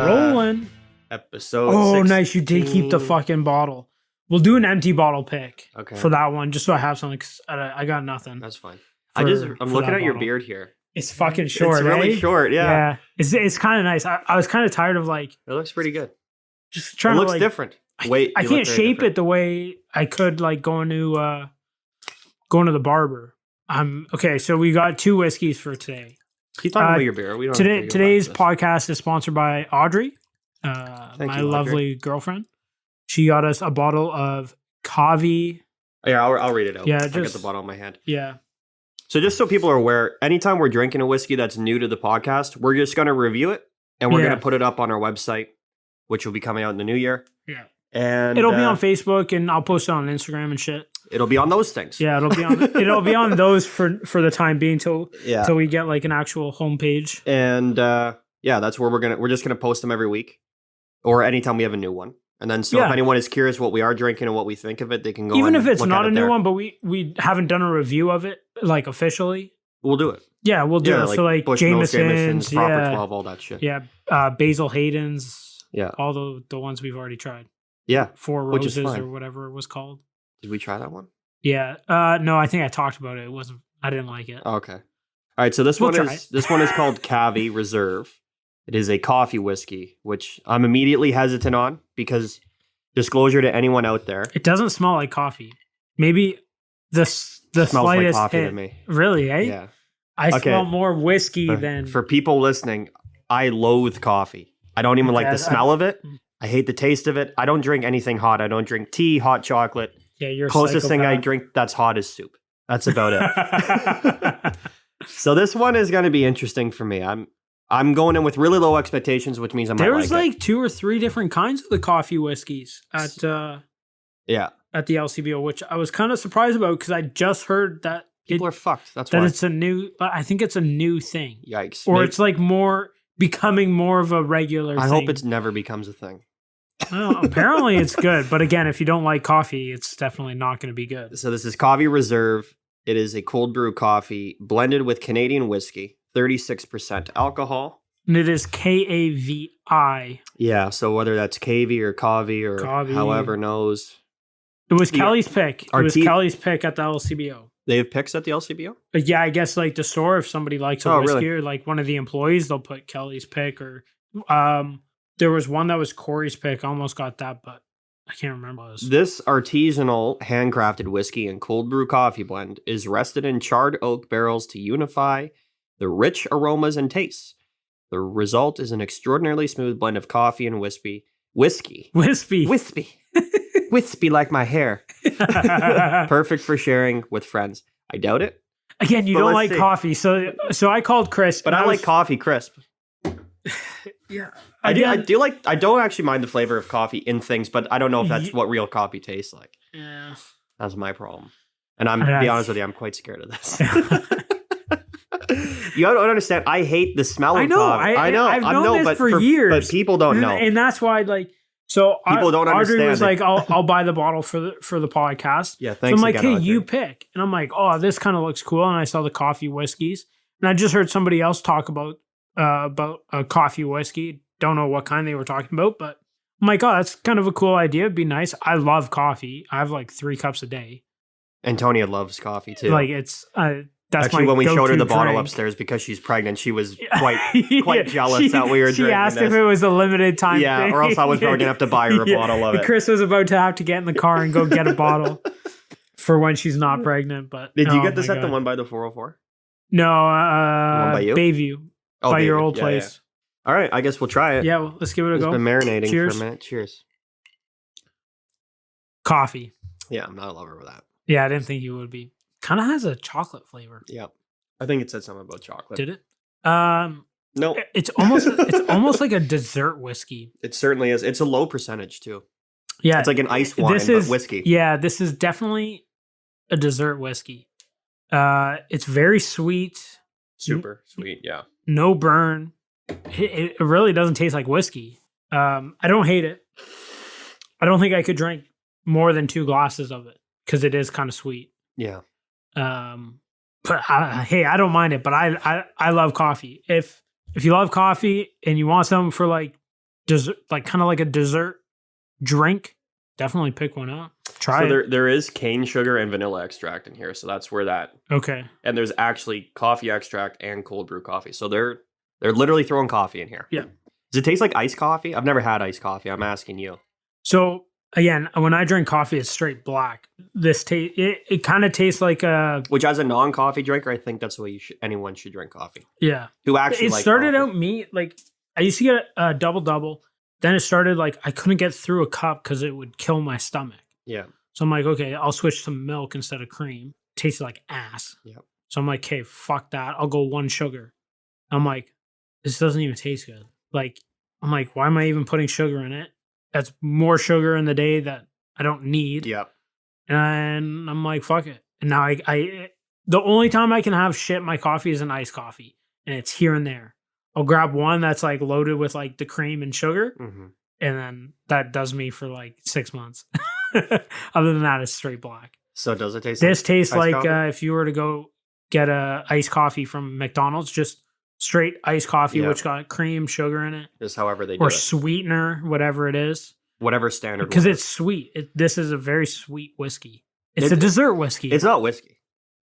Rolling. Episode. Oh, 16. nice. You did keep the fucking bottle. We'll do an empty bottle pick for that one, just so I have something. 'Cause I got nothing. That's fine. I'm I'm looking at your beard here. It's fucking short. It's really short. Yeah. It's kind of nice. I was kind of tired of like It looks pretty good. just trying It to looks like different. I You can't look very shape different. it the way I could like going to the barber. Okay. So we got 2 whiskeys for today. Keep talking about your beer. We don't Today's podcast is sponsored by Audrey, my you, lovely girlfriend. She got us a bottle of Kavi. Yeah, I'll read it out. Yeah, I got just- the bottle in my hand. Yeah. So just so people are aware, anytime we're drinking a whiskey that's new to the podcast, we're just going to review it and we're Yeah. going to put it up on our website, which will be coming out in the new year. Yeah. And It'll be on Facebook and I'll post it on Instagram and shit. it'll be on those things. Yeah, it'll be on those for the time being till Yeah. we get like an actual homepage. And yeah, that's where we're just gonna post them every week, or anytime we have a new one. And then so if Yeah. anyone is curious what we are drinking and what we think of it, they can go. Even and if it's look not at a it new there. one, but we haven't done a review of it like officially. We'll do it. Yeah, we'll do it. So like Bushmills, Jameson's, Proper yeah, 12, all that shit. yeah, Basil Hayden's, Yeah. all the ones we've already tried. Yeah. 4 Which is Roses fine. or whatever it was called. Did we try that one? Yeah. No, I think I talked about it. It wasn't. I didn't like it. Oh, okay. All right. So this We'll one try is called Cavi Reserve. It is a coffee whiskey, which I'm immediately hesitant on because disclosure to anyone out there, It doesn't smell like coffee. Maybe the smells like slightest coffee hit. to me. Really, eh? Yeah. I Okay. smell more whiskey than. For people listening, I loathe coffee. I don't even like Yeah, the smell of it. I hate the taste of it. I don't drink anything hot. I don't drink tea, hot chocolate. Yeah, you're a Closest thing I psychopath. drink that's hot is soup. That's about it. So this one is going to be interesting for me. I'm going in with really low expectations, which means I might There was like like 2 or 3 different kinds of the coffee whiskeys at it. Yeah. the LCBO, which I was kind of surprised about because I just heard that People are fucked. That's that why. it's a new. I think it's a new thing, Yikes. or Maybe- it's like becoming more of a regular. I thing. hope it's never becomes a thing. Well, apparently it's good, but again, if you don't like coffee, it's definitely not going to be good. So this is Kavi Reserve. It is a cold brew coffee blended with Canadian whiskey, 36% alcohol. And it is KAVI. Yeah, so whether that's KV or Kavi or Kavi. however knows. It was Yeah. Kelly's pick. It Our was team- Kelly's pick at the LCBO. They have picks at the LCBO? But yeah, I guess like the store, if somebody likes a Oh, whiskey really? or like one of the employees, they'll put Kelly's pick or there was one that was Corey's pick. I almost got that, but I can't remember what it was. This artisanal handcrafted whiskey and cold brew coffee blend is rested in charred oak barrels to unify the rich aromas and tastes. The result is an extraordinarily smooth blend of coffee and whiskey. Whiskey. Wispy like my hair. Perfect for sharing with friends. I doubt it, Again, you But don't let's like see. coffee, so I called Chris, but and I like was- coffee crisp. Yeah, I again, do like. I don't actually mind the flavor of coffee in things, but I don't know if that's Ye- what real coffee tastes like. Yeah. That's my problem. And I'm And to be I- honest with you, I'm quite scared of this. You don't understand. I hate the smell of I know. coffee. I know. I've I known know, this but for years. But people don't know. and that's why like so. People don't Audrey understand was it. like, "I'll buy the bottle for the podcast." Yeah, So thanks I'm like, again, "Hey, Audrey. you pick," and I'm like, "Oh, this kind of looks cool." And I saw the coffee whiskeys, and I just heard somebody else talk about a coffee whiskey. Don't know what kind they were talking about, but I'm like, "Oh, that's kind of a cool idea. It'd be nice." I love coffee. I have like 3 cups a day. Antonia loves coffee too. Like it's that's Actually, my when we showed her the go-to bottle drink. upstairs because she's pregnant, she was Yeah, quite jealous that we were She drinking asked this. if it was a limited time Yeah, thing. or else I was probably gonna have to buy her a bottle of it. Chris was about to have to get in the car and go get a bottle for when she's not pregnant. But Did you oh get this my at the God. one by the 404? No, by you? Bayview, Oh, by your David. old Yeah, place. yeah. All right, I guess we'll try it. Yeah, well, let's give it a It's go. been marinating Cheers. for a minute. Cheers. Coffee. Yeah, I'm not a lover of that. Yeah, I didn't think you would be. Kind of has a chocolate flavor. Yep. I think it said something about chocolate. Did it? No, It's almost like a dessert whiskey. it certainly is. It's a low percentage too. Yeah, It's like an ice wine, this is but whiskey. Yeah, this is definitely a dessert whiskey. It's very sweet. Super sweet, yeah. No burn. It really doesn't taste like whiskey. I don't hate it. I don't think I could drink more than 2 glasses of it because it is kind of sweet. Yeah. But hey, I don't mind it. But I love coffee. If you love coffee and you want something for like dessert, like kind of like a dessert drink, definitely pick one up. Try it. There is cane sugar and vanilla extract in here, so that's where that. Okay. And there's actually coffee extract and cold brew coffee, so they're literally throwing coffee in here. Yeah. Does it taste like iced coffee? I've never had iced coffee. I'm asking you. So again, when I drink coffee, it's straight black. It kind of tastes like a. Which, as a non-coffee drinker, I think that's the way anyone should drink coffee. Yeah. Who actually It like started coffee. out me like I used to get a double. Then it started like I couldn't get through a cup because it would kill my stomach. Yeah. So I'm like, okay, I'll switch to milk instead of cream. Tasted like ass. Yep. So I'm like, okay, fuck that. I'll go 1 sugar. I'm like, this doesn't even taste good. Like, I'm like, why am I even putting sugar in it? That's more sugar in the day that I don't need. Yep. And I'm like, fuck it. And now I the only time I can have shit in my coffee is an iced coffee. And it's here and there. I'll grab one that's like loaded with like the cream and sugar. Mm-hmm. And then that does me for like 6 months. Other than that, it's straight black. So does it taste? This tastes iced like coffee? if you were to go get a iced coffee from McDonald's, just straight iced coffee, Yeah. which got cream, sugar in it, Just however they do or it. sweetener, whatever it is, Whatever standard. because one. it's sweet. This is a very sweet whiskey. It's It- a dessert whiskey. It's not whiskey.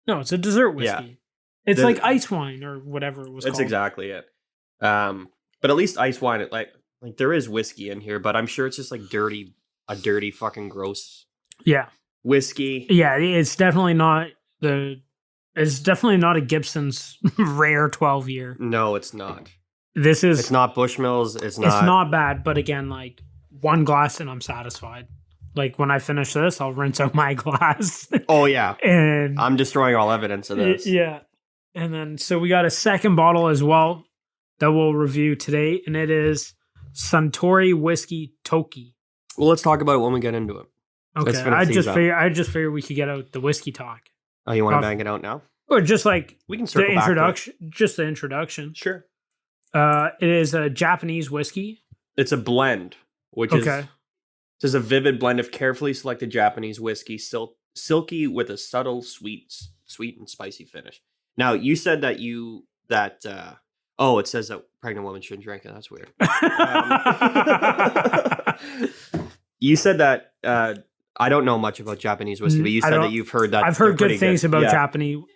No, it's a dessert Yeah. whiskey. It's The- like ice wine or whatever it was That's called. exactly it. But at least ice wine, it like there is whiskey in here, but I'm sure it's just like a dirty fucking gross Yeah. whiskey. Yeah, it's definitely not a Gibson's rare 12 year. No, it's not. This is It's not Bushmills. It's it's not. not bad, but again, like 1 glass and I'm satisfied. Like when I finish this, I'll rinse out my glass. Oh yeah, And I'm destroying all evidence of this. yeah. And then so we got a second bottle as well that we'll review today, and it is Suntory Whiskey Toki. Well, let's talk about it when we get into it. Let's Okay. finish I these just up. figured we could get out the whiskey talk. Oh, you want to Off- bang it out now? Or just like We can the circle back to it. introduction. Just the introduction. Sure. It is a Japanese whiskey. It's a blend, which is Okay. this is a vivid blend of carefully selected Japanese whiskey, silky with a subtle sweet and spicy finish. Now, you said that it says that pregnant women shouldn't drink it. That's weird. You said that I don't know much about Japanese whiskey, but you I said that don't- you've heard that I've they're heard good pretty things about Yeah.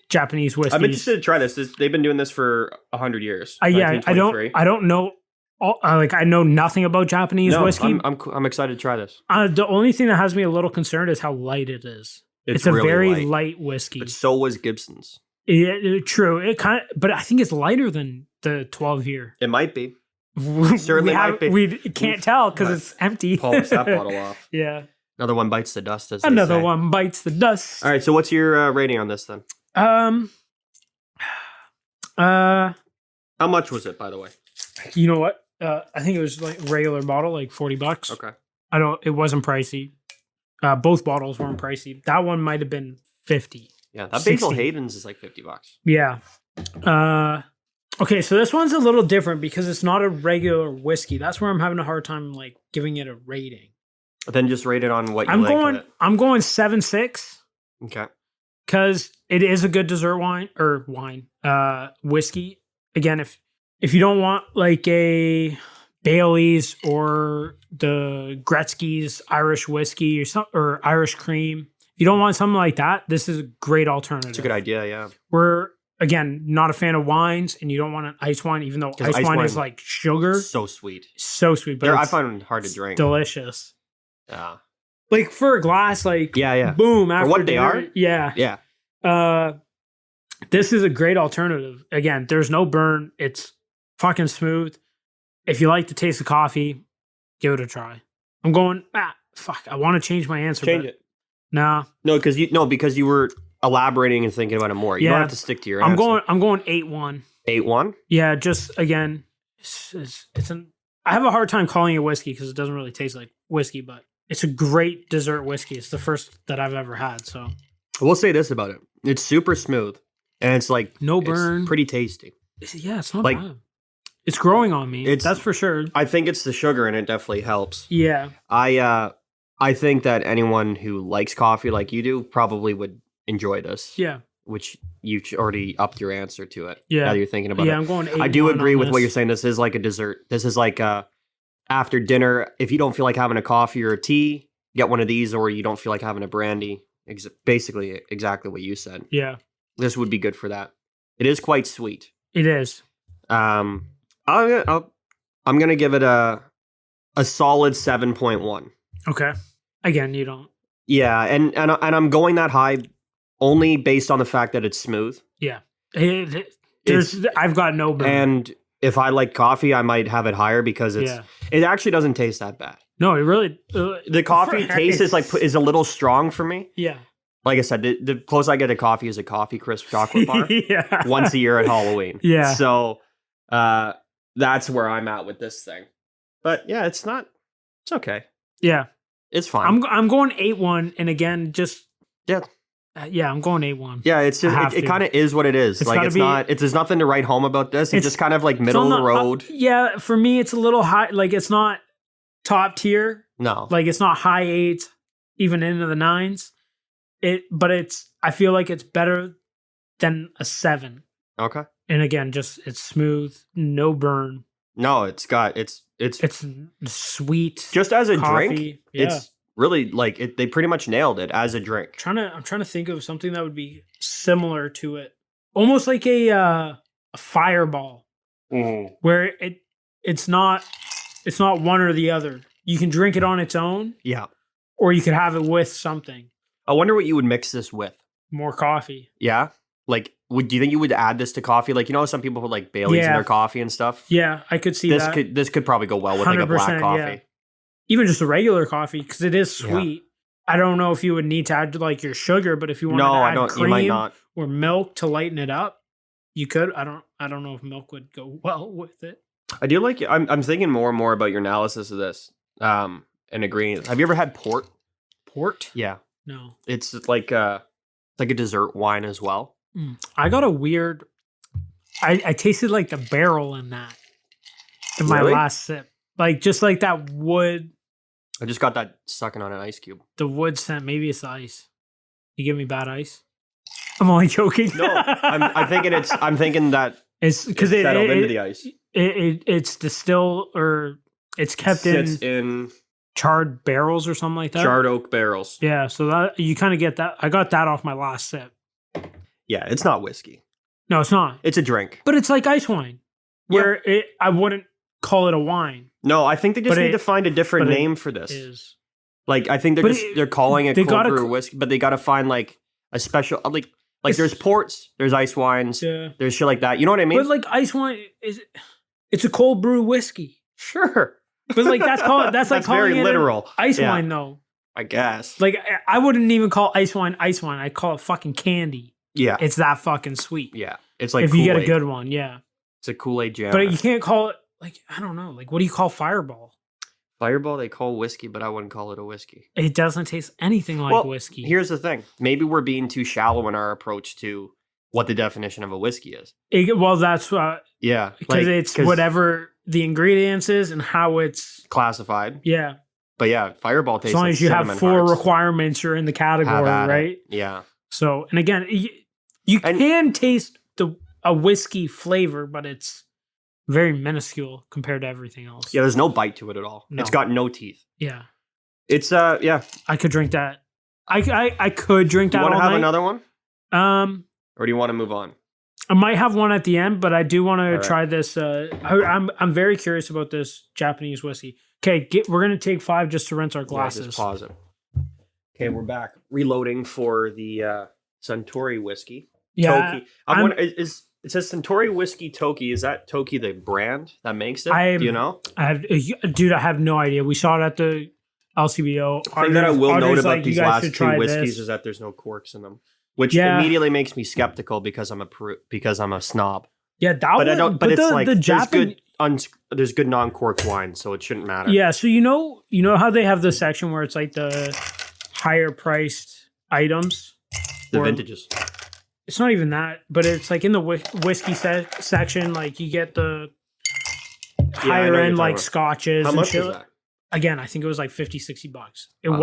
Japanese whiskeys. I'm interested to try this. They've been doing this for 100 years. Yeah, 1923. I don't know. I know nothing about Japanese No, whiskey. I'm excited to try this. The only thing that has me a little concerned is how light it is. It's a really very light. light whiskey. But so was Gibson's. True. It kind of, but I think it's lighter than the 12 year. It might be. We Certainly might be. We can't tell because But it's empty. Pulls that bottle off. Yeah. Another one bites the dust, as they Another say. one bites the dust. All right, so what's your rating on this then? How much was it, by the way? You know what? I think it was like regular bottle, like $40. Okay. It wasn't pricey. Both bottles weren't pricey. That one might have been 50. Yeah, that Basil 60. Hayden's is like $50. Yeah. Okay, so this one's a little different because it's not a regular whiskey. That's where I'm having a hard time like giving it a rating. Then just rate it on what you I'm like going with it. I'm going 7.6 Okay. because it is a good dessert whiskey. Again, if you don't want like a Bailey's or the Gretzky's Irish whiskey or Irish cream, if you don't want something like that, this is a great alternative. It's a good idea, yeah. We're again not a fan of wines, and you don't want an ice wine, even though 'Cause ice wine is wine- like sugar, So sweet. so sweet, but I it's find it hard to drink. delicious. Yeah. Like for a glass, like Yeah. boom. After what they dinner, are? yeah. Yeah. This is a great alternative. Again, there's no burn. It's fucking smooth. If you like the taste of coffee, give it a try. I'm going. Fuck. I want to change my answer. Change but it. Nah. No, because you were elaborating and thinking about it more. You Yeah. don't have to stick to your I'm answer. going 8-1. 8-1? Yeah. Just again, I have a hard time calling it whiskey because it doesn't really taste like whiskey, but it's a great dessert whiskey. It's the first that I've ever had. So I will say this about it. It's super smooth. and it's like No it's burn. pretty tasty. Yeah, it's not Like, bad. It's growing on me. it's- That's for sure. I think it's the sugar, and it definitely helps. Yeah. I think that anyone who likes coffee like you do probably would enjoy this. Yeah. Which you've already upped your answer to it. Yeah. Now that you're thinking about Yeah, it. I'm going 8-1 I do agree on with what this. you're saying. This is like a dessert. This is like after dinner. If you don't feel like having a coffee or a tea, get one of these, or you don't feel like having a brandy. Basically, exactly what you said. Yeah, This would be good for that. It is quite sweet. it is. I'm gonna give it a solid 7.1. Okay. Again, you don't. Yeah, and I'm going that high only based on the fact that it's smooth. I've got no burn. And if I like coffee, I might have it higher because it actually doesn't taste that bad. No, it really. The coffee taste is a little strong for me. Yeah. Like I said, the closest I get to coffee is a coffee crisp chocolate bar Yeah. once a year at Halloween. Yeah. So that's where I'm at with this thing. But yeah, it's okay. Yeah. It's fine. I'm going 8-1, and again, just Yeah. Yeah, I'm going 8-1. Yeah, it's just it kind of is what it is. It's like gotta it's be- not. There's nothing to write home about this. It's just kind of like It's middle on of the road. yeah, for me, it's a little high. Like it's not top tier. No, Like it's not high 8s, even into the 9s. But I feel like it's better than a 7. okay. And again, just it's smooth, no burn. No, it's sweet. just as a coffee. drink. Yeah. It's really like it. They pretty much nailed it as a drink. I'm trying to think of something that would be similar to it, almost like a fireball, where it's not one or the other. You can drink it on its own, Yeah. or you could have it with something I wonder what you would mix this with. more coffee. Yeah. Like, do you think you would add this to coffee? Like, some people put like Bailey's in Yeah. their coffee and stuff. Yeah, I could see that. This could probably go well with like a black 100%, coffee. yeah. Even just a regular coffee, because it is Yeah. sweet. I don't know if you would need to add like your sugar, but if you wanted No, to I add don't. cream You might not. or milk to lighten it up, you could. I don't know if milk would go well with it. I do like. I'm thinking more and more about your analysis of this. And agreeing. Have you ever had port? Port? Yeah, No. it's like a dessert wine as well. I got a weird. I tasted like the barrel in that in my Really? last sip, like just like that wood, I just got that sucking on an ice cube. the wood scent. Maybe it's the ice. You give me bad ice. I'm only joking. No, I'm thinking that it's because it settled into the ice. it's distilled or it's kept Sits in in charred barrels or something like that. charred oak barrels. Yeah, so that you kind of get that. I got that off my last sip. Yeah, it's not whiskey. No, it's not. It's a drink. But it's like ice wine, where I wouldn't call it a wine. No, I think they just But need it- to find a different but it name for this. Is Like, I think But they're calling it they cold gotta brew c- whiskey, but they got to find like a special like It's- there's ports, there's ice wines, yeah. there's shit like that. You know what I mean? But like ice wine it's a cold brew whiskey. Sure. But like that's like That's calling very it literal. ice Yeah, wine though. I guess. Like I wouldn't even call ice wine ice wine. I'd call it fucking candy. Yeah. It's that fucking sweet. Yeah. It's like if you get a Kool-Aid. good one, yeah. It's a Kool-Aid jam. But you can't call it like I don't know. Like what do you call Fireball? Fireball they call whiskey, but I wouldn't call it a whiskey. It doesn't taste anything like Well, whiskey. Here's the thing. Maybe we're being too shallow in our approach to what the definition of a whiskey is. Well, that's Yeah. because it's whatever the ingredients is and how it's classified. yeah. But yeah, Fireball tastes As long like as you have cinnamon 4 hearts. requirements, you're in the category, Have at it. right? Yeah. So, and again, you And- can taste a whiskey flavor, but it's very minuscule compared to everything else. Yeah, there's no bite to it at all. No. It's got no teeth. Yeah. It's yeah. I could drink that. I could drink Do that you want to all have night. another one? Or do you want to move on? I might have one at the end, but I do want to right. try this. I'm very curious about this Japanese whiskey. Okay, we're gonna take 5 just to rinse our Yeah, glasses. just pause it. Okay, we're back. Reloading for the Suntory whiskey. Yeah, Toki. It says Suntory whiskey Toki. Is that Toki the brand that makes it? I'm- Do you know? I have no idea. We saw it at the LCBO. The thing that I will note about these last should two try whiskeys this. is that there's no corks in them, which Yeah. immediately makes me skeptical because I'm a snob. Yeah, that But I one- don't. But it's like the there's Japan. there's good non-corked wine, so it shouldn't matter. Yeah, so you know how they have the section where it's like the higher priced items. The Or- vintages. it's not even that, but it's like in the whiskey section, like you get the I know higher what end you're like talking scotches How and much shit. is that? Again, I think it was like $50-$60. It Wow.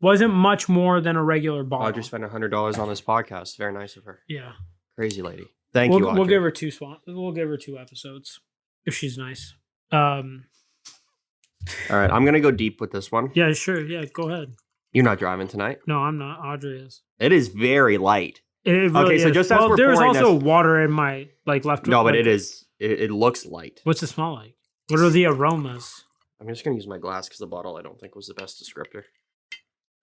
wasn't much more than a regular bottle. Audrey spent $100 on this podcast. Very nice of her. Yeah. Crazy lady. Thank you, Audrey. We'll give her we'll give her 2 episodes if she's nice. All right, I'm gonna go deep with this one. Yeah, sure. Yeah, go ahead. You're not driving tonight. No, I'm not. Audrey is. It is very light. It really Okay, so is. just as we're there's pouring also this- water in my like left. No, but like, it is. It looks light. What's it smell like? What are the aromas? I'm just gonna use my glass because the bottle I don't think was the best descriptor.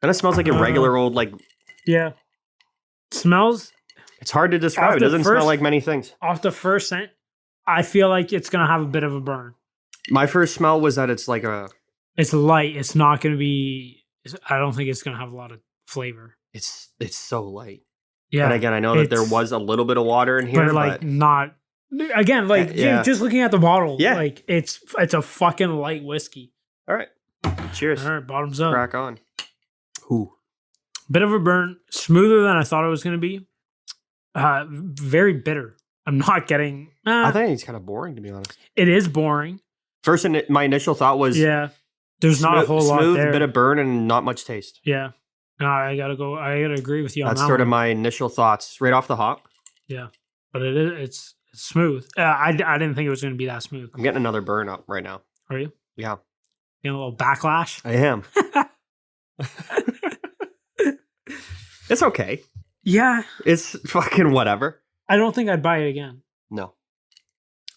And it smells like a regular old like. Yeah. Smells It's hard to describe. Off It the doesn't smell first- like many things. off the first scent. I feel like it's gonna have a bit of a burn. My first smell was that it's like a. It's light. It's not gonna be. I don't think it's gonna have a lot of flavor. It's so light. Yeah. And again, I know that there it's- was a little bit of water in here, but like not. Again, like Yeah. just looking at the bottle, Yeah. like it's a fucking light whiskey. all right. Cheers. All right, bottoms up. Crack on. Ooh. Bit of a burn, smoother than I thought it was going to be. Very bitter. I'm not getting. I think it's kind of boring, to be honest. It is boring. First, my initial thought was Yeah, there's not a whole lot smooth, there. bit of burn, and not much taste. Yeah, no, I gotta agree with you on That's that sort of one. my initial thoughts right off the hop. But it's smooth. I didn't think it was going to be that smooth. I'm getting another burn up right now. Are you? Yeah, Getting a little backlash. I am. It's okay. Yeah, It's fucking whatever. I don't think I'd buy it again. No.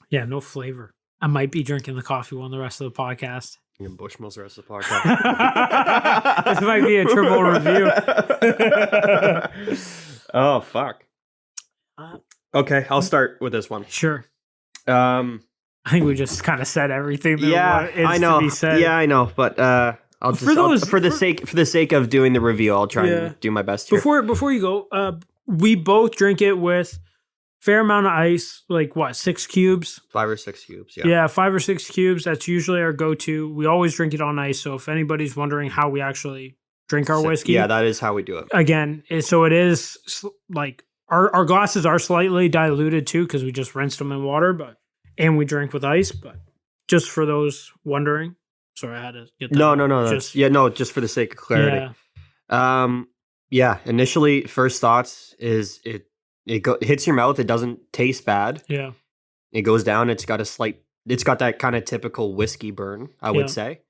Yeah, no flavor. I might be drinking the coffee one the rest of the podcast. You can Bushmills the rest of the podcast. This might be a triple review. Oh, fuck. Uh, Okay, I'll start with this one. Sure. Um, I think we just kind of said everything that yeah, is I know. to be said. Yeah, I know. But I'll just for the sake of doing the review, I'll try and do my best here. Before you go, we both drink it with fair amount of ice, like what, 6 cubes? 5 or 6 cubes. Yeah. Yeah, 5 or 6 cubes. That's usually our go-to. We always drink it on ice. So if anybody's wondering how we actually drink our whiskey, Yeah, that is how we do it. again, so it is like our glasses are slightly diluted too because we just rinsed them in water, and we drink with ice. But just for those wondering, sorry, I had to get that. No. Just for the sake of clarity. Yeah, Initially, first thoughts is it hits your mouth. It doesn't taste bad. yeah, It goes down. It's got that kind of typical whiskey burn, I would Yeah. say,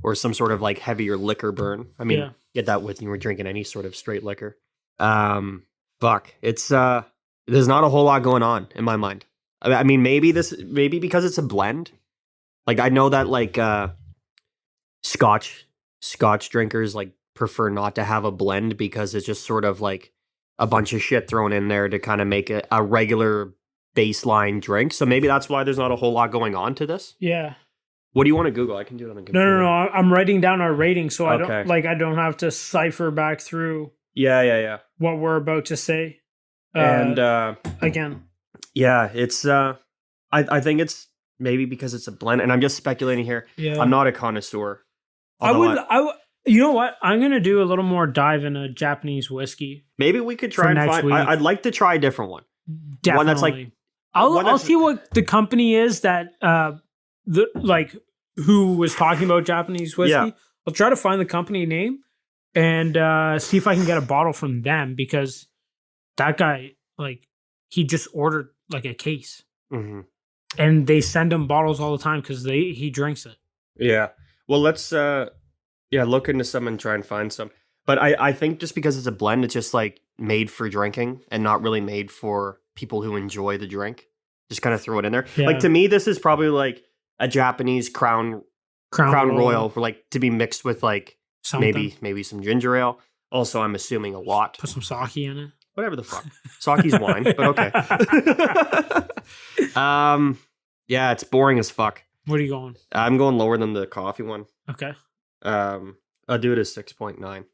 or some sort of like heavier liquor burn. I mean, Yeah. get that with you were drinking any sort of straight liquor. Fuck, it's there's not a whole lot going on in my mind. I mean, maybe because it's a blend. Like I know that like Scotch drinkers like prefer not to have a blend because it's just sort of like a bunch of shit thrown in there to kind of make it a regular baseline drink. So maybe that's why there's not a whole lot going on to this. yeah. What do you want to Google? I can do it on the computer. No. I'm writing down our rating so I Okay. don't don't have to cipher back through Yeah. what we're about to say. And Again, yeah, it's I think it's maybe because it's a blend, and I'm just speculating here. yeah. I'm not a connoisseur. I although would. You know what? I'm gonna do a little more dive into Japanese whiskey. maybe we could For try and next find. week. I'd like to try a different one. Definitely. One that's like- I'll one that's- see what the company is that who was talking about Japanese whiskey. Yeah. I'll try to find the company name and see if I can get a bottle from them because that guy he just ordered like a case Mm-hmm. and they send him bottles all the time because he drinks it. Yeah. Well, let's look into some and try and find some. But I think just because it's a blend, it's just like made for drinking and not really made for people who enjoy the drink. Just kind of throw it in there. Yeah. Like to me, this is probably like a Japanese Crown Royal, like to be mixed with like something. maybe some ginger ale. Also, I'm assuming a lot. Put some sake in it. Whatever the fuck. Sake's wine, but okay. Yeah, it's boring as fuck. What are you going? I'm going lower than the coffee one. Okay. I'll do it as 6.9.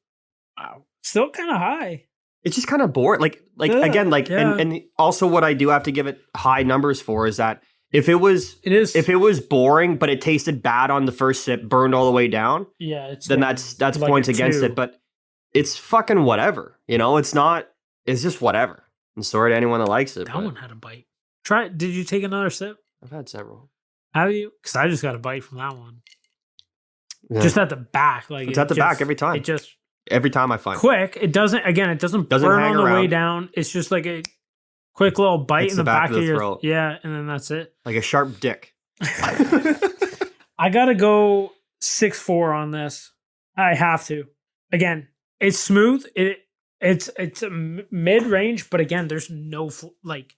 Wow. Still kind of high. It's just kind of boring. Like Yeah, again, like yeah. and also what I do have to give it high numbers for is that if it was boring but it tasted bad on the first sip, burned all the way down, yeah, it's then like- that's like points a against 2. it. But it's fucking whatever. You know, it's not. It's just whatever. And sorry to anyone that likes it. That but one had a bite. Try it. Did you take another sip? I've had several. Have you? Because I just got a bite from that one. Yeah. Just at the back. Like It's at the back every time. It just Every time I find it. quick. It doesn't Doesn't burn hang on the way around. down. It's just like a quick little bite Hits in the the back back of of the your throat. Yeah, and then that's it. Like a sharp dick. I gotta go 6.4 on this. I have to. Again, it's smooth. It's a mid range, but again, there's no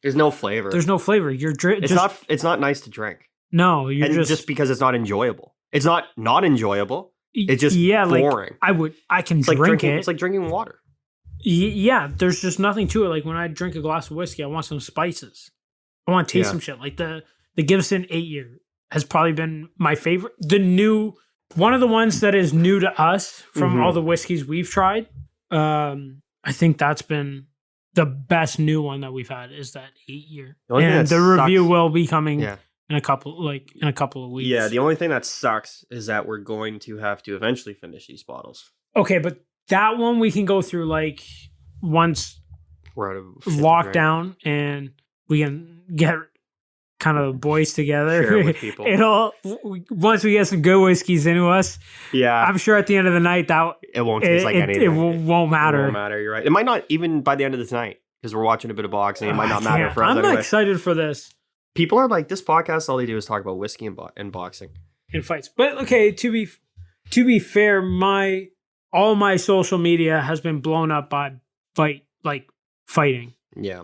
There's no flavor. there's no flavor. You're It's not nice to drink. no. You're And just just because it's not enjoyable. It's not enjoyable. It's just boring. Like I can It's like drink drinking. it. It's like drinking water. Yeah, there's just nothing to it. Like when I drink a glass of whiskey, I want some spices. I want to taste Yeah. some shit. Like the Gibson 8-year has probably been my favorite. One of the ones that is new to us from Mhm. all the whiskeys we've tried. I think that's been the best new one that we've had is that 8-year. The only thing And that the review sucks- will be coming Yeah. in a couple of weeks. Yeah, the only thing that sucks is that we're going to have to eventually finish these bottles. Okay, but that one we can go through like once We're out of shit to locked drink. down and we can get kind of boys together. Share it with people. Once we get some good whiskeys into us, Yeah, I'm sure at the end of the night that it won't taste like anything. it won't matter. It won't matter. You're right. It might not even by the end of this night because we're watching a bit of boxing. It might not matter for us I'm anyway. excited for this People are like, this podcast, all they do is talk about whiskey and boxing. in fights. But okay, to be fair, all my social media has been blown up by fighting. Yeah.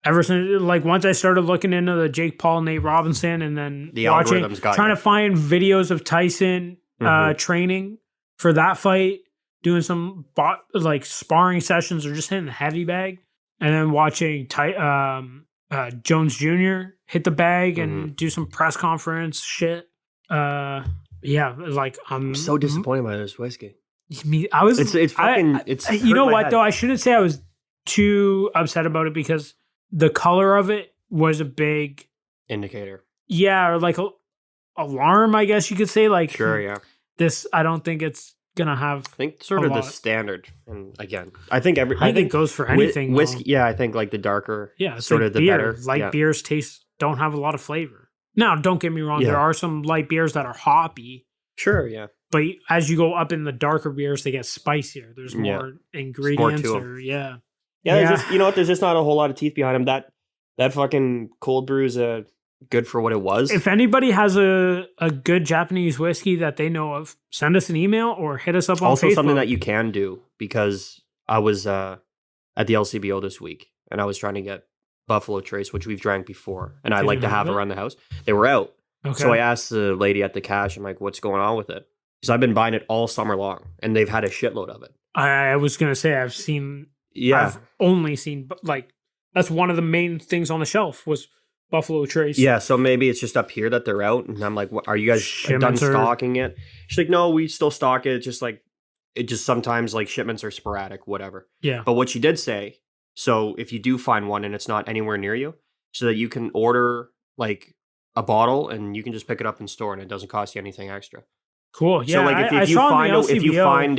Ever since, like, once I started looking into the Jake Paul, Nate Robinson, and then The algorithms got trying you. to find videos of Tyson Mhm. training for that fight, doing some sparring sessions or just hitting the heavy bag, and then watching Jones Jr. hit the bag and do some press conference shit. Yeah, like I'm so disappointed by this whiskey. I was. It's fucking. It's You know hurt my what head. though? I shouldn't say I was too upset about it because the color of it was a big, Indicator. or like a alarm, I guess you could say. Like, Sure. Yeah. this, I don't think it's gonna have. I think sort A of the lot. standard. And again, I think I think it goes for anything. though. whiskey. Yeah, I think like the darker. Yeah, it's sort like of the beer. better. Light Yeah. beers don't have a lot of flavor. Now, don't get me wrong. Yeah. There are some light beers that are hoppy, Sure. Yeah. but as you go up in the darker beers, they get spicier. There's Yeah. more ingredients, to 'em. or Yeah. Yeah. There's just, you know what? There's just not a whole lot of teeth behind them. That fucking cold brew is good for what it was. If anybody has a good Japanese whiskey that they know of, send us an email or hit us up on Also, Facebook. something that you can do because I was at the LCBO this week and I was trying to get Buffalo Trace, which we've drank before, and I They like to didn't have have it? around the house. They were out, Okay. so I asked the lady at the cash, I'm like, "What's going on with it?" Because I've been buying it all summer long, and they've had a shitload of it. I was gonna say I've only seen like that's one of the main things on the shelf was Buffalo Trace. Yeah, so maybe it's just up here that they're out, and I'm like, "What? Are you guys done Shipments are- stocking it?" She's like, "No, we still stock it. Just like it just sometimes like shipments are sporadic, whatever." Yeah. But what she did say, so if you do find one and it's not anywhere near you, so that you can order like a bottle and you can just pick it up in store and it doesn't cost you anything extra. Cool. Yeah. So like I if you saw find on the if you LCBO, find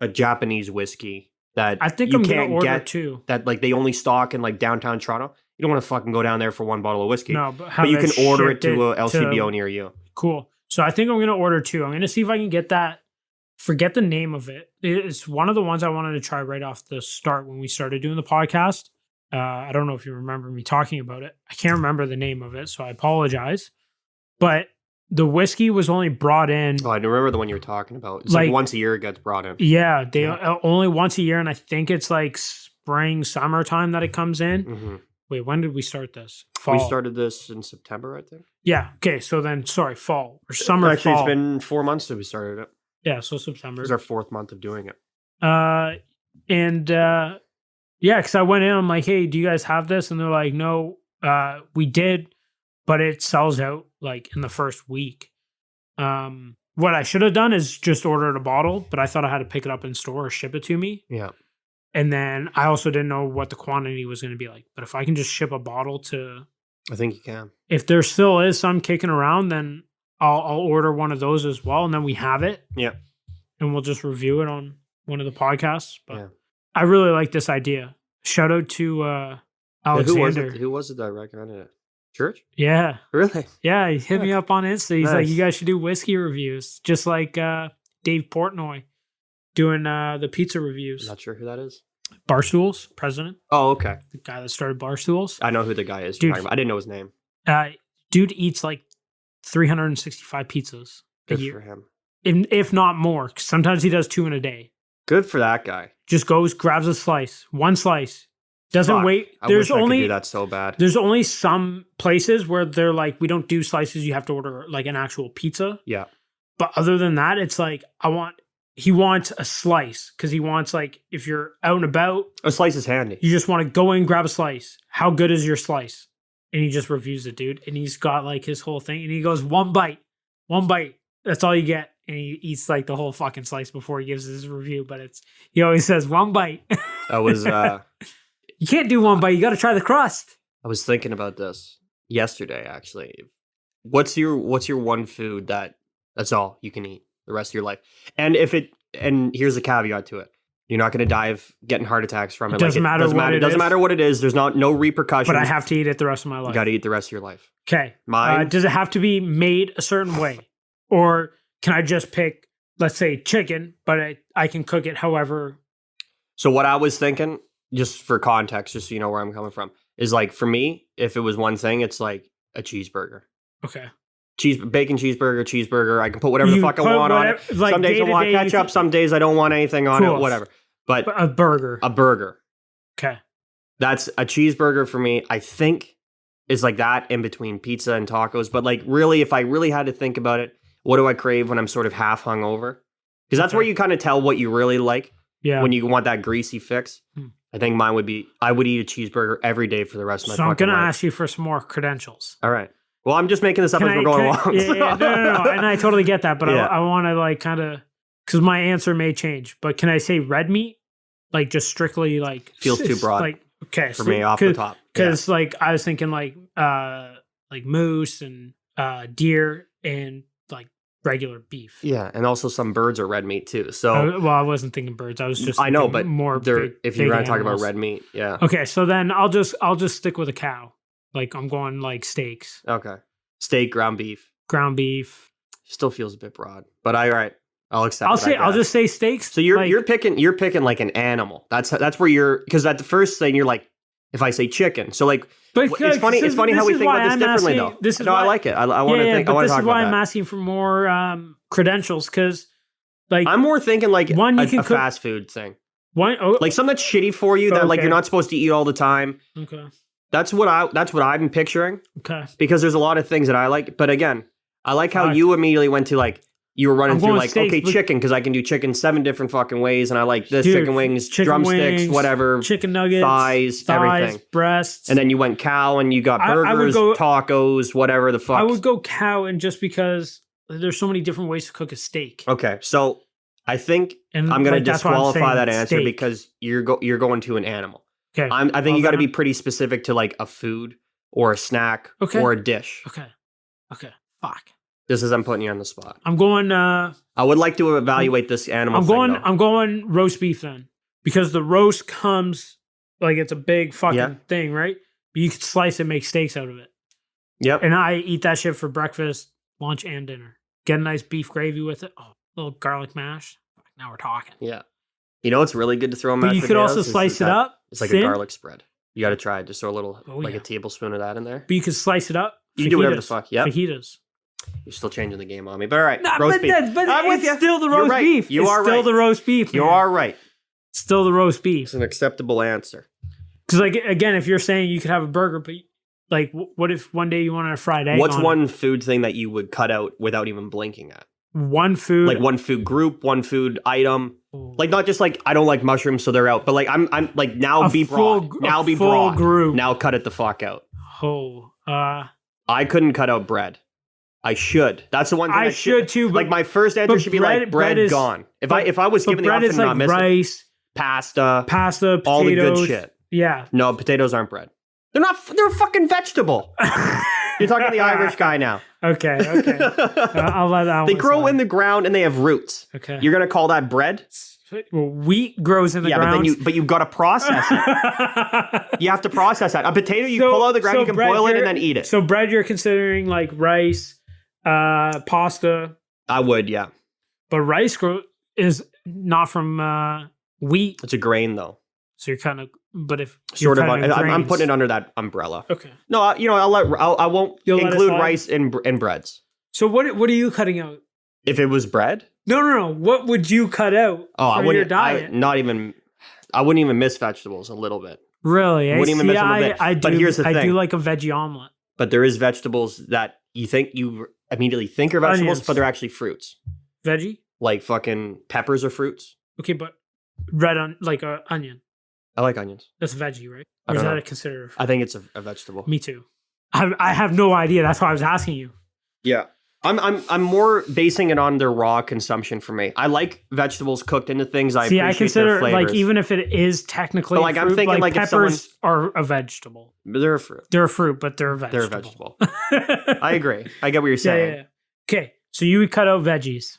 a Japanese whiskey that I think you I'm gonna can't order get two. that like they only stock in like downtown Toronto, you don't want to fucking go down there for one bottle of whiskey. No, but but you have can order it shipped to a LCBO near you. Cool. So I think I'm gonna order two. I'm gonna see if I can get that. Forget the name of it. It's one of the ones I wanted to try right off the start when we started doing the podcast. I don't know if you remember me talking about it. I can't remember the name of it, so I apologize. But the whiskey was only brought in. Oh, I remember the one you were talking about. It's like Like- once a year it gets brought in. Yeah, they Yeah. only once a year, and I think it's like spring, summertime that it comes in. hmm Wait, when did we start this? Fall. We started this in September, I think. Yeah. Okay. So then, sorry, fall or summer. Actually, fall. it's been 4 months since we started it. Yeah. So September. This is our 4th month of doing it. Yeah, because I went in, I'm like, hey, do you guys have this? And they're like, no, we did, but it sells out like in the first week. What I should have done is just ordered a bottle, but I thought I had to pick it up in store or ship it to me. Yeah. And then I also didn't know what the quantity was going to be like. But if I can just ship a bottle to, I think you can. if there still is some kicking around, then I'll order one of those as well. And then we have it. Yeah. And we'll just review it on one of the podcasts. But Yeah. I really like this idea. Shout out to Yeah, Alexander. Who was it that recommended it? Church? Yeah. Really? Yeah, he hit me up on Insta. He's like, Nice. you guys should do whiskey reviews, just like Dave Portnoy doing the pizza I'm reviews. not sure who that is. Barstools, president, Oh, okay. the guy that started Barstools. I know who the guy is. Dude, You're talking about. I didn't know his name. Dude eats like 365 pizzas a Good year, for him. if not more. 'Cause sometimes he does 2 in a day. Good for that guy. Just goes, grabs a slice, one slice, doesn't Fuck, wait. I There's wish I could only do that so bad. there's only some places where they're like, we don't do slices. You have to order like an actual pizza. Yeah. But other than that, it's like he wants a slice because he wants like if you're out and about, A slice is handy. you just want to go in, grab a slice. How good is your slice? And he just reviews it, dude. And he's got like his whole thing. And he goes, one bite. That's all you get. And he eats like the whole fucking slice before he gives his review. But he always says one bite. I was You can't do one bite. You got to try the crust. I was thinking about this yesterday actually. What's your one food that's all you can eat the rest of your life? And here's a caveat to it. You're not going to die of getting heart attacks from it. It doesn't matter what it doesn't is. matter what it is. There's no repercussions. But I have to eat it the rest of my You life. got to eat the rest of your life. Okay. Mine? Does it have to be made a certain way? Or can I just pick, let's say, chicken, but I can cook it however? So what I was thinking, just for context, just so you know where I'm coming from, is like for me, if it was one thing, it's like a cheeseburger. Okay. Bacon cheeseburger. I can put whatever the You fuck I put want on it. whatever- like Some days I want day-to-day, you ketchup. can- Some days I don't want anything on Cool. it. Whatever. But A burger. a burger. Okay. That's a cheeseburger for me. I think is like that in between pizza and tacos. But like really, if I really had to think about it, what do I crave when I'm sort of half hungover? Because that's where you kind of tell what you really like Yeah. when you want that greasy fix. I think mine would be I would eat a cheeseburger every day for the rest of my So I'm fucking going to life. ask you for some more credentials. All right. Well, I'm just making this up as we're going along. Yeah, no. And I totally get that. But Yeah. I want to like kind of, because my answer may change. But can I say red meat? Like just strictly like. Feels too broad Like, okay. for me off the top. Because like I was thinking like moose and deer and like regular beef. Yeah, and also some birds are red meat too. So I wasn't thinking birds. I was just I know, thinking but more big, if you're big going to talk about animals. red meat, yeah. Okay, so then I'll just stick with a cow. Like I'm going like steaks, Okay. Steak, ground beef. ground beef. Still feels a bit broad. But all right. I'll accept I'll just say steaks. So you're like, picking like an animal. That's where you're because at the first thing you're like if I say chicken. So like but it's funny how we think about this differently though. This is no, why, I like it. I want to think. I but want to this talk is why about I'm that. asking for more credentials because like I'm more thinking like one you can a cook- fast food thing. one oh, Like something that's shitty for you that like Okay. you're not supposed to eat all the time. okay That's what I'm picturing okay. because there's a lot of things that I like. But again, I like how Fuck. you immediately went to like you were running I'm through going like steaks, okay but- chicken because I can do chicken 7 different fucking ways and I like this Dude, chicken wings, chicken drumsticks, wings, whatever, chicken nuggets, thighs, everything. breasts, And then you went cow and you got I would burgers, go- tacos, whatever the fuck. I would go cow, and just because there's so many different ways to cook a steak. Okay, so I think And I'm going like, to that's why I'm disqualify saying that answer steak. because you're going to an animal. Okay. I think Well, you got to then be pretty specific to like a food or a snack Okay. or a dish. Okay. Fuck. This is I'm putting you on the spot. I'm going. I would like to evaluate this animal. I'm thing, going. though. I'm going roast beef then, because the roast comes like it's a big fucking Yeah. thing, right? But you could slice and make steaks out of it, Yep. and I eat that shit for breakfast, lunch, and dinner. Get a nice beef gravy with it. Oh, little garlic mash. Now we're talking. Yeah. You know what's really good to throw in But mashed you could also potatoes is slice it that- up. It's like thin, a garlic spread. You got to try it. Just throw a little, Oh, like yeah. a tablespoon of that in there. But you could slice it up. You can do whatever the fajitas. fuck. Yep. Fajitas. You're still changing the game on me. But all right. Nah, roast but beef. I'm with it's you. still the You're roast right. beef. You It's are still right. the roast beef. You man. are right. Still the roast beef. It's an acceptable answer. Because like again, if you're saying you could have a burger, but like, what if one day you wanted a fried egg? What's on one food thing that you would cut out without even blinking at? it? One food? Like one food group, one food item. Ooh. Like not just like I don't like mushrooms, so they're out. But like I'm like now A be full broad. gr- Now a be full broad. group. Now cut it the fuck out. Oh, I couldn't cut out bread. I should. That's the one thing I should too. But Like my first answer but should be like bread is- gone. If but- I was but given the bread option is to like not miss it, rice, pasta, pasta, potatoes, all the good shit. Yeah. No, potatoes aren't bread. They're not. They're a fucking vegetable. You're talking to the Irish guy now. Okay. I'll let that one. They grow slide. in the ground and they have roots. Okay. You're gonna call that bread? Well, wheat grows in the Yeah, ground. but you've got to process it. You have to process that. A potato, you pull out of the ground, you can bread, boil it and then eat it. So bread, you're considering like rice, pasta. I would, yeah. But rice is not from wheat. It's a grain, though. So you're kind of, but if Sort of, I'm putting it under that umbrella. Okay. No, I won't include rice in breads. So what are you cutting out? If it was bread? No. What would you cut out for your diet? I wouldn't even miss vegetables a little bit. Really? Wouldn't even miss a little bit. But here's the thing. I do like a veggie omelet. But there is vegetables that you immediately think are vegetables, Onions. but they're actually fruits. Veggie? Like fucking peppers are fruits. Okay, but red onion. I like onions. That's veggie, right? I Or is don't that know. a considered? I think it's a vegetable. Me too. I have no idea. That's why I was asking you. Yeah. I'm more basing it on their raw consumption for me. I like vegetables cooked into things. I See, I appreciate consider their flavors. like even if it is technically But, like, a I'm fruit, thinking, like, if peppers are a vegetable. They're a fruit. They're a fruit, but they're a They're vegetable. a vegetable. I agree. I get what you're saying. Yeah. Okay, so you would cut out veggies,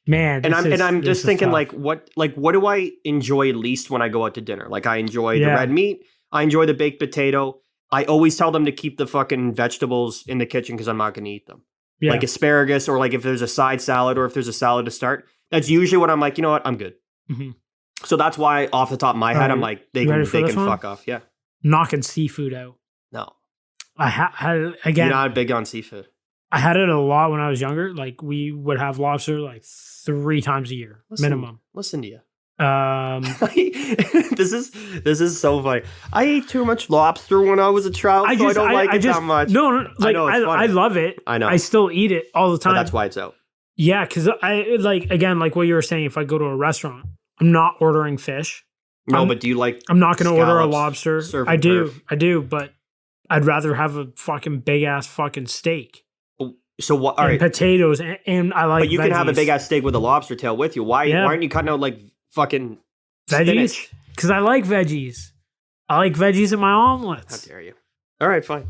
man. And this I'm is just thinking tough. what do I enjoy least when I go out to dinner? Like I enjoy the Yeah. red meat. I enjoy the baked potato. I always tell them to keep the fucking vegetables in the kitchen because I'm not going to eat them. Yeah. Like asparagus or like if there's a side salad or if there's a salad to start. That's usually what I'm like, you know what? I'm good. Mhm. So that's why off the top of my head, Alright, I'm like, they you can ready for this one? fuck off. Yeah. knocking seafood out. No. I had You're not big on seafood. I had it a lot when I was younger. Like we would have lobster like 3 times a year minimum. Listen to you. Um, This is so funny. I ate too much lobster when I was a child, so I don't like it that much. No, like know, it's funny. I love it. I know. I still eat it all the But time. that's why it's out. Yeah, because I like again, like what you were saying. If I go to a restaurant, I'm not ordering fish. No, but do you like? I'm not going to order a scallops, lobster. surf I and do, turf? but I'd rather have a fucking big ass fucking steak So what? All and right, potatoes, and I like. but you can have a veggies. big ass steak with a lobster tail with you. Why? Yeah. Why aren't you cutting out like fucking veggies spinach? because I like veggies. I like veggies in my How omelets. dare you? All right, fine.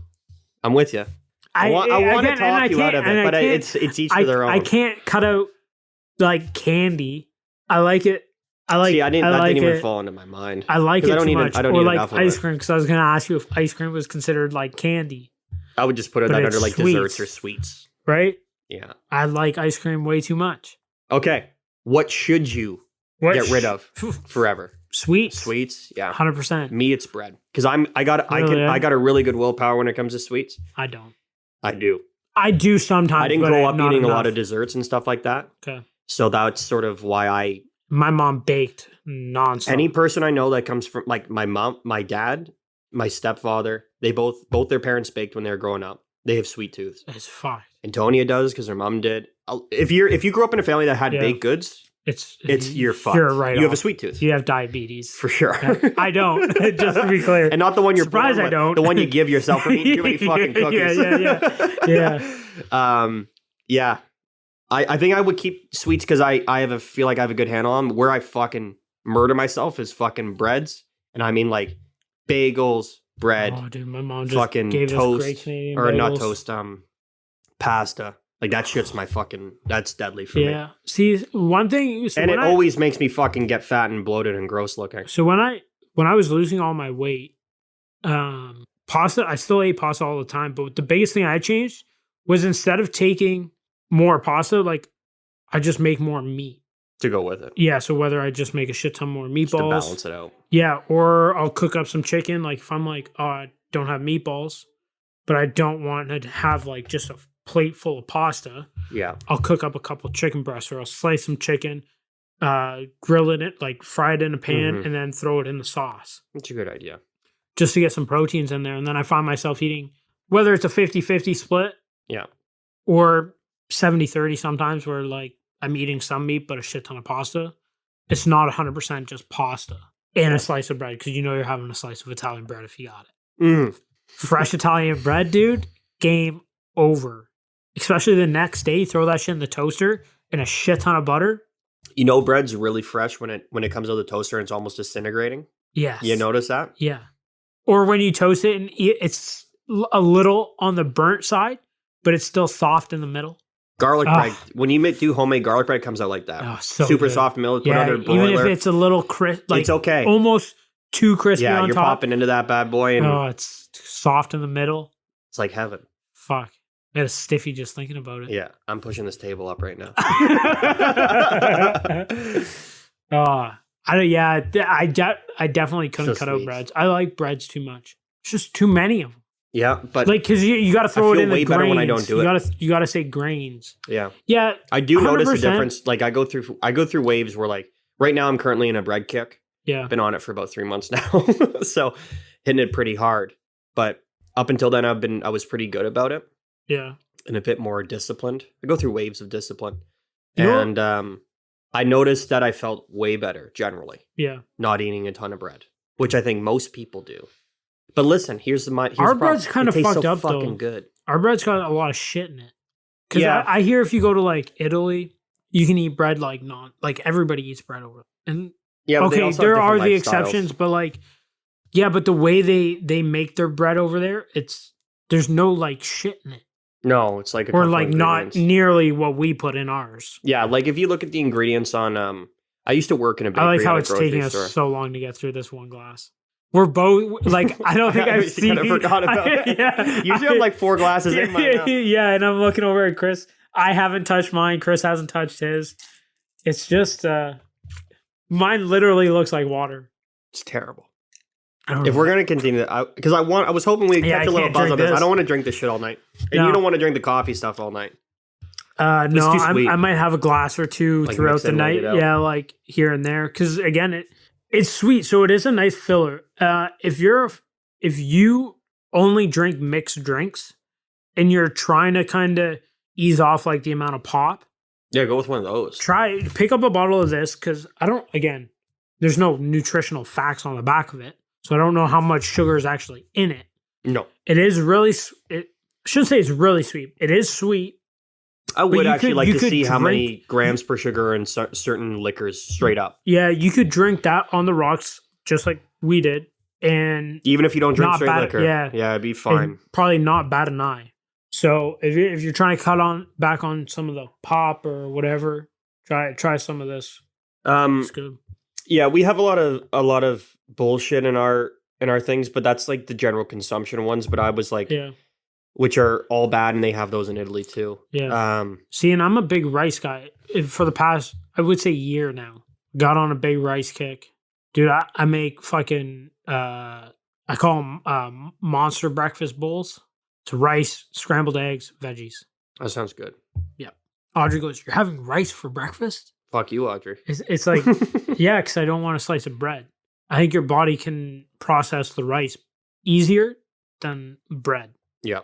I'm with you. I want to again, and talk I you out can't- of and it, I but can't- it's each to their own. I can't cut out like candy. I like it. I like. See, that didn't like even it. fall into my mind. I like 'Cause it I don't too need it- much. I don't or need like enough of ice it. cream because I was going to ask you if ice cream was considered like candy, I would just put it But under it's like sweets. desserts or sweets. right? Yeah. I like ice cream way too much. Okay. What should you get rid of forever? Sweets. Sweets. Yeah. 100%. Me, it's bread because I got a really good willpower when it comes to sweets. I don't. I do. I do sometimes. I didn't but grow up not eating a enough. lot of desserts and stuff like that. Okay. So that's sort of why My mom baked nonstop. any person I know that comes from like my mom, my dad, my stepfather, they both their parents baked when they were growing up. They have sweet tooth. It's fine. Antonia does because her mom did. If you grew up in a family that had Yeah. baked goods, It's you're fucked. You're right. You have a off. sweet tooth You have diabetes. for sure. I don't. Just to be clear. And not the one you're Surprised born I with, don't. The one you give yourself for eating too many fucking cookies. Yeah. Yeah. I think I would keep sweets because I feel like I have a good handle on 'em. Where I fucking murder myself is fucking breads. And I mean like bagels, bread, Oh, dude, my mom just fucking gave us toast, great Canadian or not bagels. toast, pasta. Like that shit's that's deadly for me. Yeah. See, one thing. So And it when I- always makes me fucking get fat and bloated and gross looking. So when I was losing all my weight, pasta, I still ate pasta all the time, but the biggest thing I changed was instead of taking more pasta, like I just make more meat. To go with it. Yeah, so whether I just make a shit ton more Just to meatballs, balance it out. yeah, or I'll cook up some chicken. Like if I'm like, oh, I don't have meatballs, but I don't want to have like just a plate full of pasta, Yeah. I'll cook up a couple chicken breasts, or I'll slice some chicken, grill it, like fry it in a pan, Mhm. and then throw it in the sauce That's a good idea. just to get some proteins in there. And then I find myself eating, whether it's a 50-50 split Yeah. or 70-30 sometimes, where like I'm eating some meat but a shit ton of pasta. It's not 100% just pasta and a slice of bread, because you know you're having a slice of Italian bread if you got it. Mm. Fresh Italian bread, dude, game over. Especially the next day, throw that shit in the toaster and a shit ton of butter. You know, bread's really fresh when it comes out of the toaster and it's almost disintegrating. Yes. You notice that? Yeah. Or when you toast it and eat, it's a little on the burnt side, but it's still soft in the middle. Garlic Ah. bread. When you do homemade garlic bread, it comes out like that. Oh, so Super good. soft milk. Put Yeah, under even if broiler. it's a little crisp, like It's okay. almost too crispy Yeah, on you're top. popping into that bad boy, and Oh, it's soft in the middle. it's like heaven. Fuck. I had a stiffy just thinking about it. Yeah, I'm pushing this table up right now. I definitely couldn't So cut out sweet. breads. I like breads too much. It's just too many of them. Yeah, but Like, cause you got to throw it feel in the way grains. better when I don't do it. You gotta say grains. yeah, Yeah, I do notice a 100%. difference. Like I go through waves where like right now I'm currently in a bread kick. yeah, Been on it for about 3 months now, so hitting it pretty hard. But up until then, I was pretty good about it yeah. and a bit more disciplined. I go through waves of discipline, You know- and I noticed that I felt way better generally, Yeah. not eating a ton of bread, which I think most people do. But listen, here's Our the problem. bread's kind It of tastes fucked so up fucking though. good. Our bread's got a lot of shit in it. Cause Yeah. I hear if you go to like Italy, you can eat bread like everybody eats bread over there. And Yeah, but they okay, also have there are different the lifestyles. exceptions, but like, yeah, but the way they make their bread over there, there's no like shit in it, No, it's like a or couple like not ingredients. nearly what we put in ours. Yeah, like if you look at the ingredients on I used to work in a bakery I like how at a it's grocery taking us store. so long to get through this one glass. We're both like, I don't think I've You seen. kinda forgot about that. Yeah, Usually I'm like 4 glasses in by now. yeah, and I'm looking over at Chris. I haven't touched mine. Chris hasn't touched his. It's just mine literally looks like water. It's terrible. I don't If know. we're gonna continue that, because I was hoping we'd Yeah, catch I a little can't buzz drink on this. this. I don't want to drink this shit all night, and No. you don't want to drink the coffee stuff all night. No, too sweet. I might have a glass or two Like throughout mix the it and wait night. it out. Yeah, like here and there. Because again, it's sweet, so it is a nice filler. If you only drink mixed drinks and you're trying to kind of ease off like the amount of pop, Yeah, go with one of those. pick up a bottle of this because there's no nutritional facts on the back of it, so I don't know how much sugar is actually in it. No, It is really. I shouldn't say it's really sweet. It is sweet. I would you actually could- like you to could see how many drink- grams per sugar in certain liquors straight up. Yeah, you could drink that on the rocks just like we did, and Even if you don't drink Not straight bad, liquor, yeah. it'd be fine. and probably not bat an eye. So if you're trying to cut back on some of the pop or whatever, try some of this. It's good. Yeah, we have a lot of bullshit in our things, but that's like the general consumption ones. But I was like, Yeah, which are all bad, and they have those in Italy too. yeah. See, and I'm a big rice guy. For the past, I would say year now, got on a big rice kick, dude. I make fucking I call them monster breakfast bowls. It's rice, scrambled eggs, veggies. That sounds good. Audrey goes, "You're having rice for breakfast?" Fuck you, Audrey. It's like, yeah, because I don't want a slice of bread. I think your body can process the rice easier than bread. Yeah,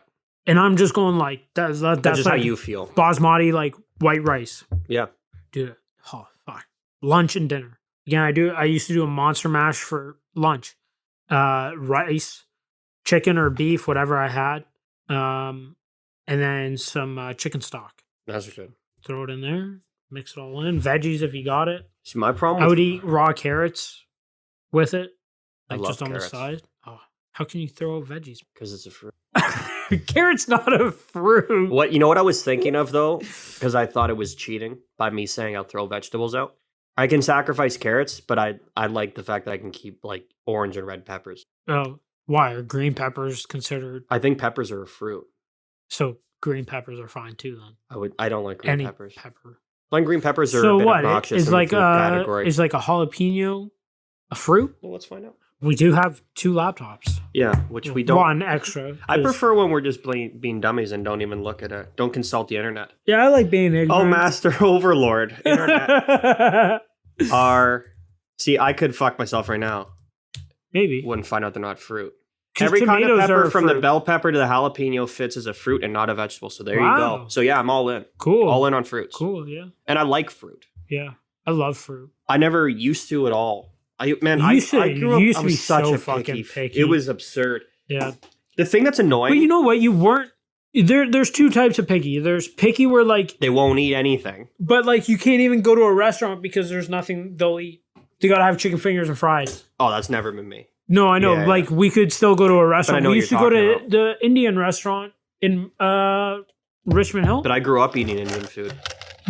And I'm just going like, that's that's just like how you feel. basmati, like white rice. Yeah, Dude, oh, fuck. Lunch and dinner. Again, I used to do a monster mash for lunch. Rice, chicken or beef, whatever I had. And then some chicken stock. that's good. Throw it in there, mix it all in. Veggies if you got it. See, my problem. I with- would eat raw carrots with it, I like love just on carrots. the side. Oh, how can you throw out veggies? because it's a fruit. Carrots not a fruit. What you know? What I was thinking of though, because I thought it was cheating by me saying I'll throw vegetables out. I can sacrifice carrots, but I like the fact that I can keep like orange and red peppers. Oh, why are green peppers considered? I think peppers are a fruit. So green peppers are fine too then. I don't like green Any peppers. pepper. Like green peppers are So a bit what? obnoxious Is in the like food category. is like a jalapeno a fruit? Well, let's find out. We do have 2 laptops. Yeah, which we don't. One extra. I 'cause- prefer when we're just being dummies and don't even look at it. Don't consult the internet. Yeah, I like being ignorant. Oh, master overlord, internet See, I could fuck myself right now. Maybe. Wouldn't find out they're not fruit. 'Cause Every kind of tomatoes are pepper a from the fruit. bell pepper to the jalapeno fits as a fruit and not a vegetable. So there you Wow. go. So yeah, I'm all in. Cool. All in on fruits. Cool, yeah. And I like fruit. Yeah. I love fruit. I never used to at all. I grew up. You used I to was be such so a fucking picky. It was absurd. Yeah. The thing that's annoying, But you know what? You weren't there's 2 types of picky. There's picky where like they won't eat anything. but like you can't even go to a restaurant because there's nothing they'll eat. They gotta have chicken fingers and fries. Oh, that's never been me. No, I know. Yeah, like we could still go to a restaurant. know We what used to you're go to talking the Indian restaurant in Richmond Hill? But I grew up eating Indian food.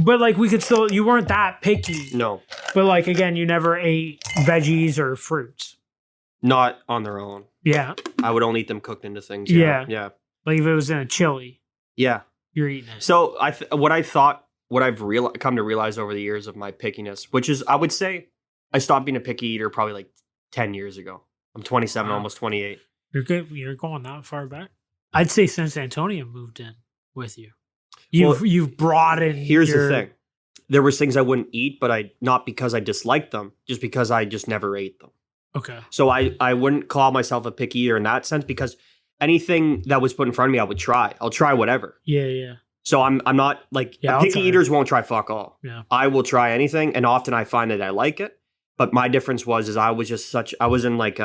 But like we could still, you weren't that picky. No, But like again, you never ate veggies or fruits. not on their own. Yeah. I would only eat them cooked into things. Yeah. Yeah. Like if it was in a chili, Yeah. you're eating it. So what I've come to realize over the years of my pickiness, which is I would say I stopped being a picky eater probably like 10 years ago. I'm 27, Wow. almost 28. You're good. You're going that far back. I'd say since Antonio moved in with you, you've broadened. Here's the thing. There was things I wouldn't eat, but not because I disliked them, just because I just never ate them. Okay. So I wouldn't call myself a picky eater in that sense because anything that was put in front of me, I would try. I'll try whatever. Yeah. So I'm not like Yeah, I'll picky try. eaters won't try fuck all. Yeah. I will try anything, and often I find that I like it. But my difference was I was in like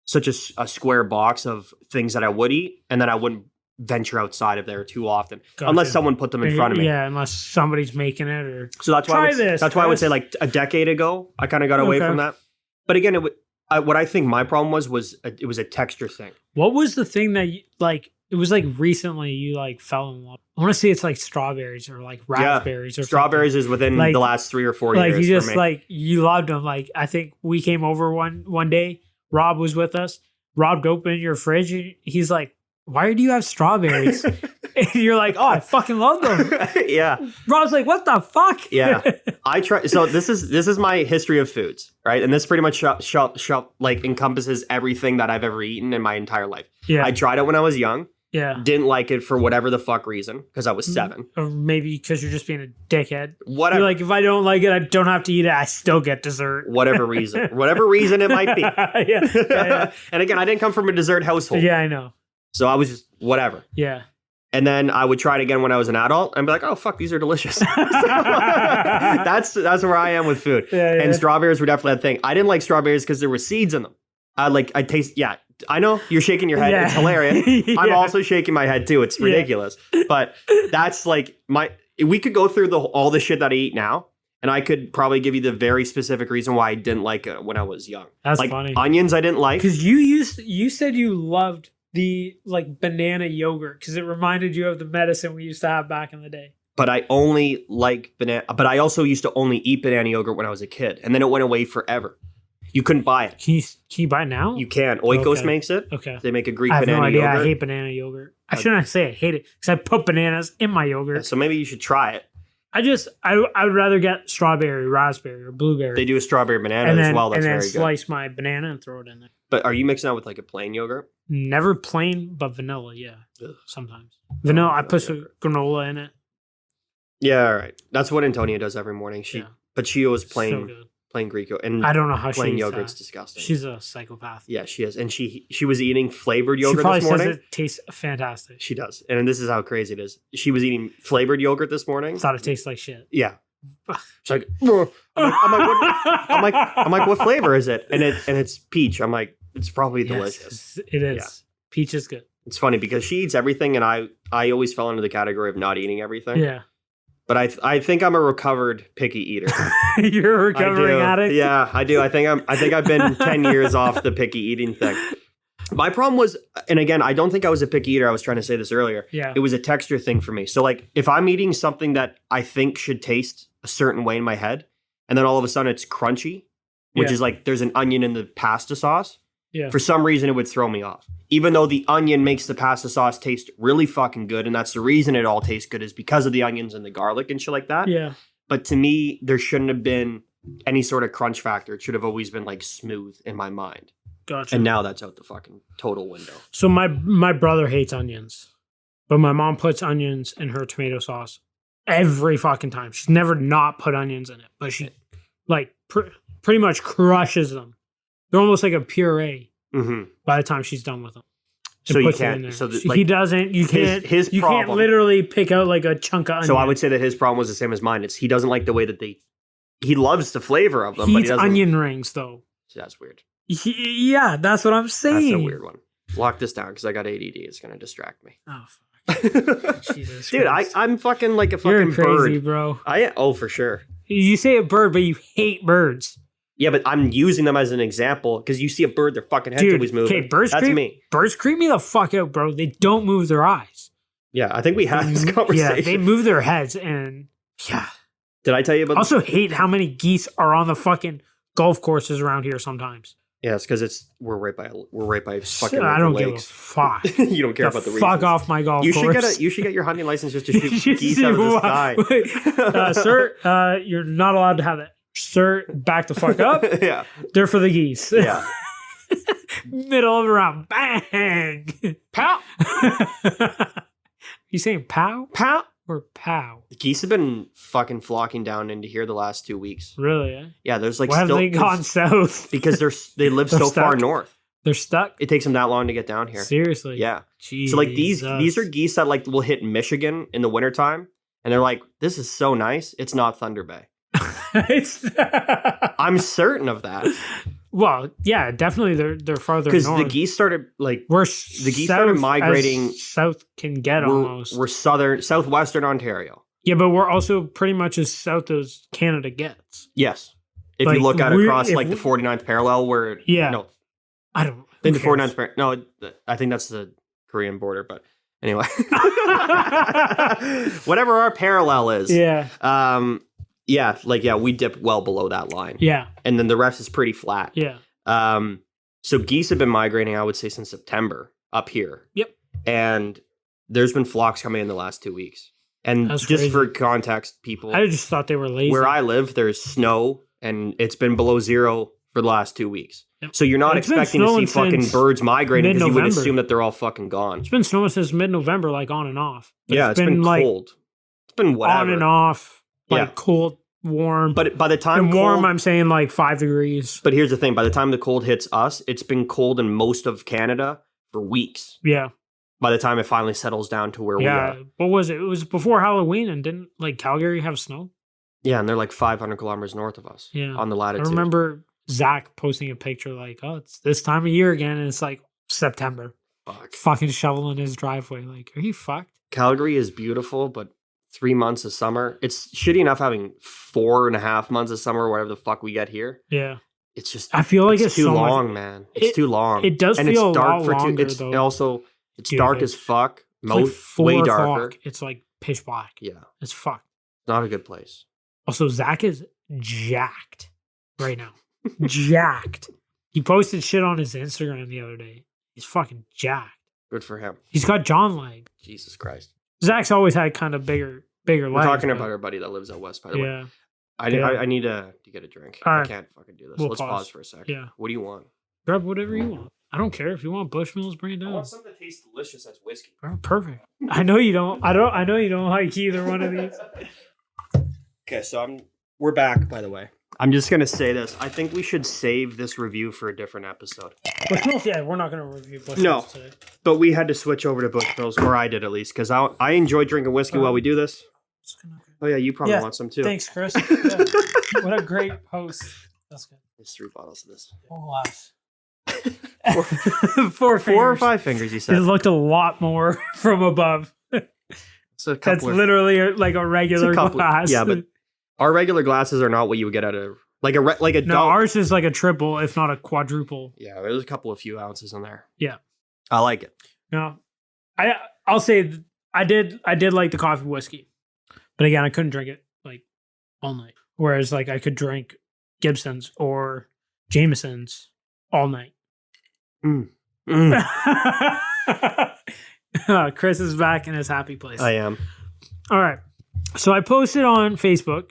such a square box of things that I would eat, and then I wouldn't venture outside of there too often unless Gotcha. someone put them in front of me. Yeah, unless somebody's making it or So that's why Try this, that's why I would say Chris. like a decade ago I kind of got away Okay. from that. But again, what I think my problem was it was a texture thing. what was the thing that you, like it was like recently you like fell in love. I want to say it's like strawberries or like raspberries or Strawberries is within Like- the last 3 or 4 like years you for just me. like you loved them. Like I think we came over one day. Rob was with us. Rob opened your fridge. And he's like, "Why do you have strawberries?" And you're like, "Oh, I fucking love them." Yeah. Rob's like, "What the fuck?" Yeah. I try. So this is my history of foods, right? And this pretty much like encompasses everything that I've ever eaten in my entire life. yeah, I tried it when I was young, yeah. didn't like it for whatever the fuck reason because I was 7. Or maybe because you're just being a dickhead. Whatever, You're like, if I don't like it, I don't have to eat it. I still get dessert. whatever reason it might be. yeah, And again, I didn't come from a dessert household, yeah, I know. so I was just whatever. Yeah. And then I would try it again when I was an adult and be like, "Oh fuck, these are delicious." That's where I am with food. Yeah, yeah. And strawberries were definitely a thing. I didn't like strawberries because there were seeds in them. I taste. Yeah, I know you're shaking your head. Yeah. It's hilarious. I'm Yeah. also shaking my head too. It's Yeah. ridiculous. But that's like we could go through all the shit that I eat now, and I could probably give you the very specific reason why I didn't like it when I was young. That's like funny. onions, I didn't like. Because you said you loved the like banana yogurt because it reminded you of the medicine we used to have back in the day. But I only like banana. But I also used to only eat banana yogurt when I was a kid, and then it went away forever. You couldn't buy it. Can you buy it now? You can. Oikos Okay. makes it. Okay. They make a Greek I have banana no idea. yogurt. I hate banana yogurt. I shouldn't say I hate it because I put bananas in my yogurt. So maybe you should try it. I would rather get strawberry, raspberry, or blueberry. They do a strawberry banana and as then, well. That's and then very good. slice my banana and throw it in there. But are you mixing that with like a plain yogurt? Never plain, but vanilla. Yeah, Ugh. sometimes vanilla. I put vanilla some granola in it. Yeah, all right. That's what Antonia does every morning. Yeah. But she was So plain good. Greek yogurt. And I don't know how she plain eats yogurt's that. disgusting. She's a psychopath. Yeah, she is. And she was eating flavored She yogurt probably this morning. says it tastes fantastic. She does. And this is how crazy it is. She was eating flavored yogurt this morning. Thought it tastes like shit. Yeah. She's like, "Ugh." I'm like, what flavor is it? And it's peach. I'm like, it's probably delicious. Yes, it is. Yeah. Peach is good. It's funny because she eats everything, and I always fell into the category of not eating everything. Yeah. But I think I'm a recovered picky eater. You're a I recovering do. addict. Yeah, I do. I think I've been 10 years off the picky eating thing. My problem was, and again, I don't think I was a picky eater. I was trying to say this earlier. Yeah. It was a texture thing for me. So like if I'm eating something that I think should taste a certain way in my head, and then all of a sudden it's crunchy, which Yeah. is like there's an onion in the pasta sauce. Yeah. For some reason, it would throw me off. Even though the onion makes the pasta sauce taste really fucking good, and that's the reason it all tastes good is because of the onions and the garlic and shit like that. Yeah. But to me, there shouldn't have been any sort of crunch factor. It should have always been like smooth in my mind. Gotcha. And now that's out the fucking total window. So my brother hates onions, but my mom puts onions in her tomato sauce every fucking time. She's never not put onions in it, but she like pretty much crushes them. They're almost like a puree Mm-hmm. by the time she's done with them. So you puts it in can't. there. So He doesn't. You can't. his you can't problem. literally pick out like a chunk of onion. So I would say that his problem was the same as mine. It's he doesn't like the way that he loves the flavor of them, He but eats he doesn't. onion rings though. That's weird. Yeah, that's what I'm saying. That's a weird one. Lock this down because I got ADD. It's gonna distract me. Oh fuck, Jesus, Dude, Christ. I'm fucking like a You're fucking crazy, bird. bro. For sure. You say a bird, but you hate birds. Yeah, but I'm using them as an example because you see a bird, their fucking head's Dude, always moving. okay, birds That's creep me. Birds creep me the fuck out, bro. They don't move their eyes. Yeah, I think we had this Yeah, conversation. they move their heads and yeah. Did I tell you about? Also hate how many geese are on the fucking golf courses around here sometimes. Yeah, it's because we're right by fucking I river don't give a lakes. fuck. You don't care The about the fuck reasons. off my golf You should course. get your hunting license just to shoot geese out of the sky. Sir, you're not allowed to have that. Sir, back the fuck up. Yeah, They're for the geese. yeah. Middle of the round. Bang. Pow. You saying pow? Pow or pow? The geese have been fucking flocking down into here the last 2 weeks. Really? Eh? Yeah, there's like Why have still they gone south? because they live They're so far stuck? north. They're stuck? It takes them that long to get down here. Seriously? Yeah. Jesus. So like these are geese that like will hit Michigan in the wintertime, and they're like, this is so nice. It's not Thunder Bay. It's I'm certain of that. well, yeah, definitely they're farther Because north. the geese started like We're the geese started migrating- south can get almost. we're southwestern Ontario. Yeah, but we're also pretty much as south as Canada gets. Yes. If Like, you look at we're- across if like the we- 49th parallel where Yeah. no, I don't. I think who the cares? 49th no, I think that's the Korean border, but anyway. Whatever our parallel is. Yeah, we dip well below that line. yeah, And then the rest is pretty flat. yeah. So geese have been migrating, I would say, since September up here. Yep. And there's been flocks coming in the last 2 weeks. And That's just crazy. for context, people, I just thought they were lazy. where I live, there's snow and it's been below zero for the last 2 weeks. Yep. So you're not It's been expecting to see snowing fucking since birds migrating because you would mid-November. assume that they're all fucking gone. It's been snowing since mid-November, like on and off. But Yeah, it's been like cold. It's been whatever. on and off, like Yeah. cold, warm. But by the time and warm, cold- I'm saying like 5 degrees. But here's the thing: by the time the cold hits us, it's been cold in most of Canada for weeks. Yeah, By the time it finally settles down to where we yeah. are, What was it? It was before Halloween, and didn't like Calgary have snow? yeah, and they're like 500 kilometers north of us. Yeah. On the I latitude. remember Zach posting a picture like, "Oh, it's this time of year again," and it's like September, Fuck. fucking shoveling his driveway. Like, are you fucked? Calgary is beautiful, but 3 months of summer. It's shitty enough having 4.5 months of summer, whatever the fuck we get here. Yeah, It's just I feel like it's too so long, much. man. It's It- too long. it does and feel it's a dark lot for longer, It's though. also it's Dude, dark it's- as fuck. It's like 4 Way o'clock. darker. It's like pitch black. Yeah, It's fucked. not a good place. Also, Zach is jacked right now. Jacked. He posted shit on his Instagram the other day. He's fucking jacked. Good for him. He's got John leg. Jesus Christ. Zach's always had kind of bigger We're legs. talking but- about our buddy that lives out west, by the way. Yeah, I Yeah. need to get a drink. All I right. can't fucking do this. We'll Let's pause. pause for a sec. Yeah. What do you want? grab whatever you want. I don't care if you want Bushmills, bring it down. something that tastes delicious as whiskey. Oh, perfect. I know you don't. I know you don't like either one of these. Okay, so we're back, by the way. I'm just gonna say this. I think we should save this review for a different episode. Bushmills, yeah, we're not going to review Bushmills No. today. But we had to switch over to Bushmills, or I did at least, because I enjoy drinking whiskey while we do this. Just gonna- Oh yeah, you probably Yeah, want some too. Thanks, Chris. Yeah. What a great host. That's good. There's 3 bottles of this. Oh, wow. Four Four or fingers. 5 fingers, you It said. looked a lot more from above. It's a That's couple of- literally like a it's regular a couple- glass. Yeah, but our regular glasses are not what you would get out of like a no, double. ours is like a triple, if not a quadruple. Yeah, there's a couple of few ounces in there. Yeah. I like it. No, I'll say I did like the coffee whiskey, but again, I couldn't drink it like all night. Whereas like I could drink Gibson's or Jameson's all night. Mm. Chris is back in his happy place. I am. All right. So I posted on Facebook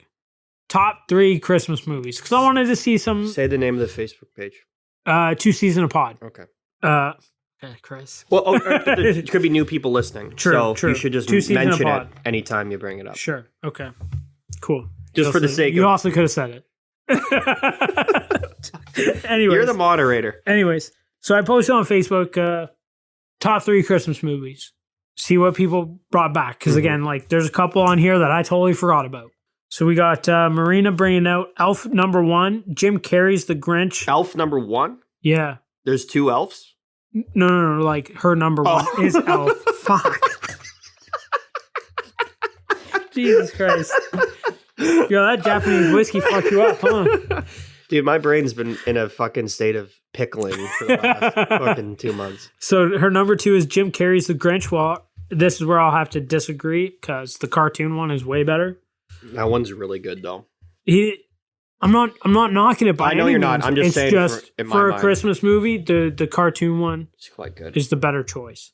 top 3 Christmas movies because I wanted to see some Say the name of the Facebook page. 2 season a pod. Okay. Chris. Well, there could be new people listening. True, So true. you should just 2 season a mention it pod. anytime you bring it up. Sure. Okay. Cool. Just for the Also- sake you of... also could have said it. Anyways, You're the moderator. anyways, so I posted on Facebook top 3 Christmas movies. See what people brought back because Mhm. again, like there's a couple on here that I totally forgot about. So we got Marina bringing out Elf #1, Jim Carrey's The Grinch. Elf number 1? Yeah. There's 2 elves? No, like her number 1 Oh. is Elf. Fuck. Jesus Christ. Yo, that Japanese whiskey fucked you up, huh? Dude, my brain's been in a fucking state of pickling for the last fucking 2 months. So her number 2 is Jim Carrey's The Grinch, while this is where I'll have to disagree because the cartoon one is way better. That one's really good though. I'm not knocking it by I know any you're not. means. I'm just it's saying just in my for a mind. Christmas movie, the cartoon one It's quite good. is the better choice.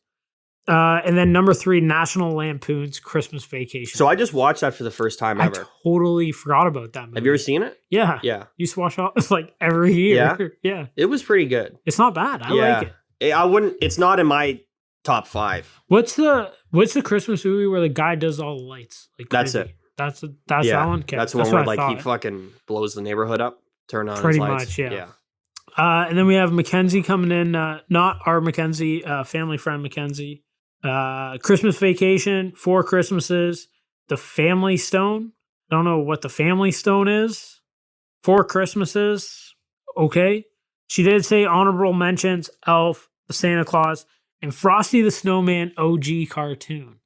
And then number 3, National Lampoon's Christmas Vacation. So I just watched that for the first time I ever. totally forgot about that movie. Have you ever seen it? Yeah. Yeah. Used to watch it like every year. Yeah? Yeah. It was pretty good. It's not bad. I Yeah. like it. I wouldn't. It's not in my top 5. What's the Christmas movie where the guy does all the lights? Like That's crazy? it. That's Yeah, that one. Okay, that's the one what where I like he thought. fucking blows the neighborhood up, turn on Pretty his lights. much, yeah. And then we have Mackenzie coming in. Not our Mackenzie, family friend Mackenzie. Christmas Vacation, 4 Christmases, The Family Stone. Don't know what The Family Stone is. 4 Christmases. Okay. She did say honorable mentions: Elf, The Santa Claus, and Frosty the Snowman OG cartoon.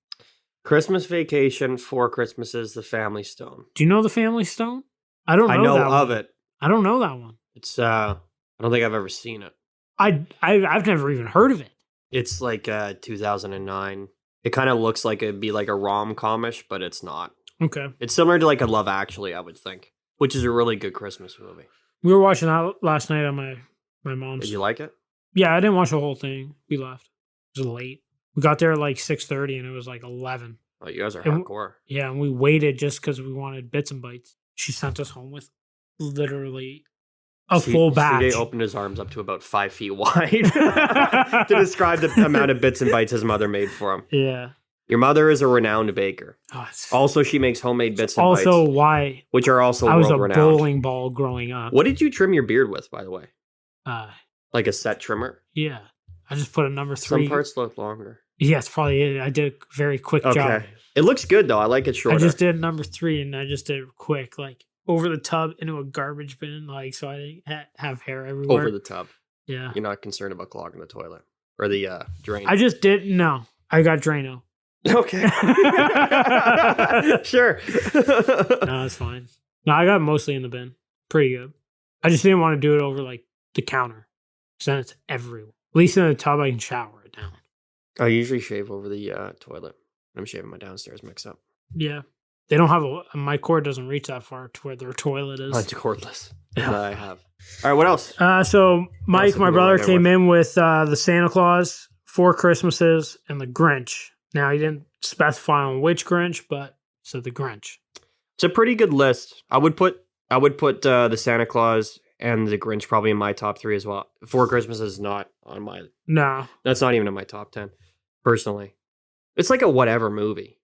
Christmas Vacation, 4 Christmases, The Family Stone. Do you know The Family Stone? I don't know. I know that of one. it. I don't know that one. It's I don't think I've ever seen it. I've never even heard of it. It's like 2009. It kind of looks like it'd be like a rom-comish, but it's not. Okay. It's similar to like a Love Actually, I would think, which is a really good Christmas movie. We were watching that last night on my mom's. Did you like it? Yeah, I didn't watch the whole thing. We left. It was late. We got there at like 6:30 and it was like 11. Oh, you guys are And hardcore. Yeah, and we waited just because we wanted bits and bites. She sent us home with literally a full batch. CJ opened his arms up to about 5 feet wide to describe the amount of bits and bites his mother made for him. Yeah. Your mother is a renowned baker. Oh, it's Also, she makes homemade bits and also bites, why which are also I was a world renowned. bowling ball growing up. What did you trim your beard with, by the way? Like a set trimmer? Yeah. I just put a number 3. Some parts look longer. Yeah, it's probably it. I did a very quick job. Okay. It looks good, though. I like it shorter. I just did number 3 and I just did it quick, like over the tub into a garbage bin, like so I didn't have hair everywhere. Over the tub. Yeah. You're not concerned about clogging the toilet or the drain. I just did no. I got Drano. Okay. Sure. No, it's fine. No, I got mostly in the bin. Pretty good. I just didn't want to do it over like the counter. So then it's everywhere. At least in the tub I can shower it down. I usually shave over the toilet. I'm shaving my downstairs mix up. Yeah. They don't have my cord doesn't reach that far to where their toilet is. Mine's cordless. That I have. All right, what else? So Mike, else my have you brother, been came with? in with the Santa Claus, 4 Christmases, and the Grinch. Now he didn't specify on which Grinch, but so the Grinch. It's a pretty good list. I would put the Santa Claus and the Grinch probably in my top 3 as well. 4 Christmases is not on my. No, That's not even in my top 10. Personally, it's like a whatever movie.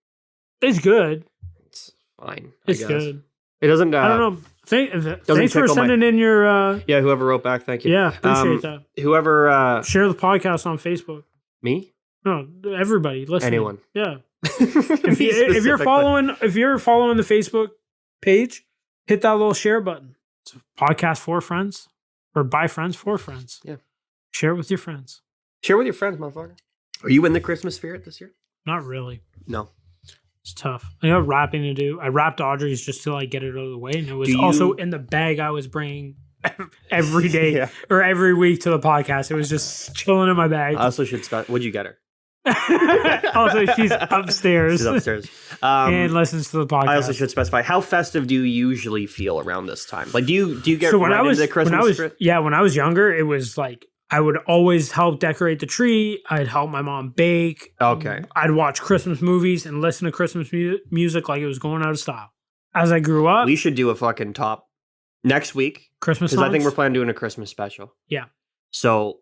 it's good. It's fine. It's I guess. good. It doesn't. I don't know. Thanks for tickle my- sending in your. Yeah, whoever wrote back, thank you. Yeah, appreciate that. Whoever. Share the podcast on Facebook. Me? No, everybody listening. Anyone. Yeah. if If you're following the Facebook page, hit that little share button. It's a podcast for friends or by friends for friends. Yeah. Share it with your friends. Share with your friends, motherfucker. Are you in the Christmas spirit this year? Not really. No. It's tough. I got wrapping to do. I wrapped Audrey's just to like get it out of the way, and it was Do you- also in the bag I was bringing every day Yeah. or every week to the podcast. It was just chilling in my bag. I also should start. What'd you get her? Also, she's upstairs, She's upstairs. and listens to the podcast. I also should specify, how festive do you usually feel around this time? Like, do you get So when right I was into the Christmas spirit? when I was younger, it was like I would always help decorate the tree. I'd help my mom bake. Okay. I'd watch Christmas movies and listen to Christmas music like it was going out of style. As I grew up, We should do a fucking top next week Christmas because songs. I think we're planning doing a Christmas special. Yeah. So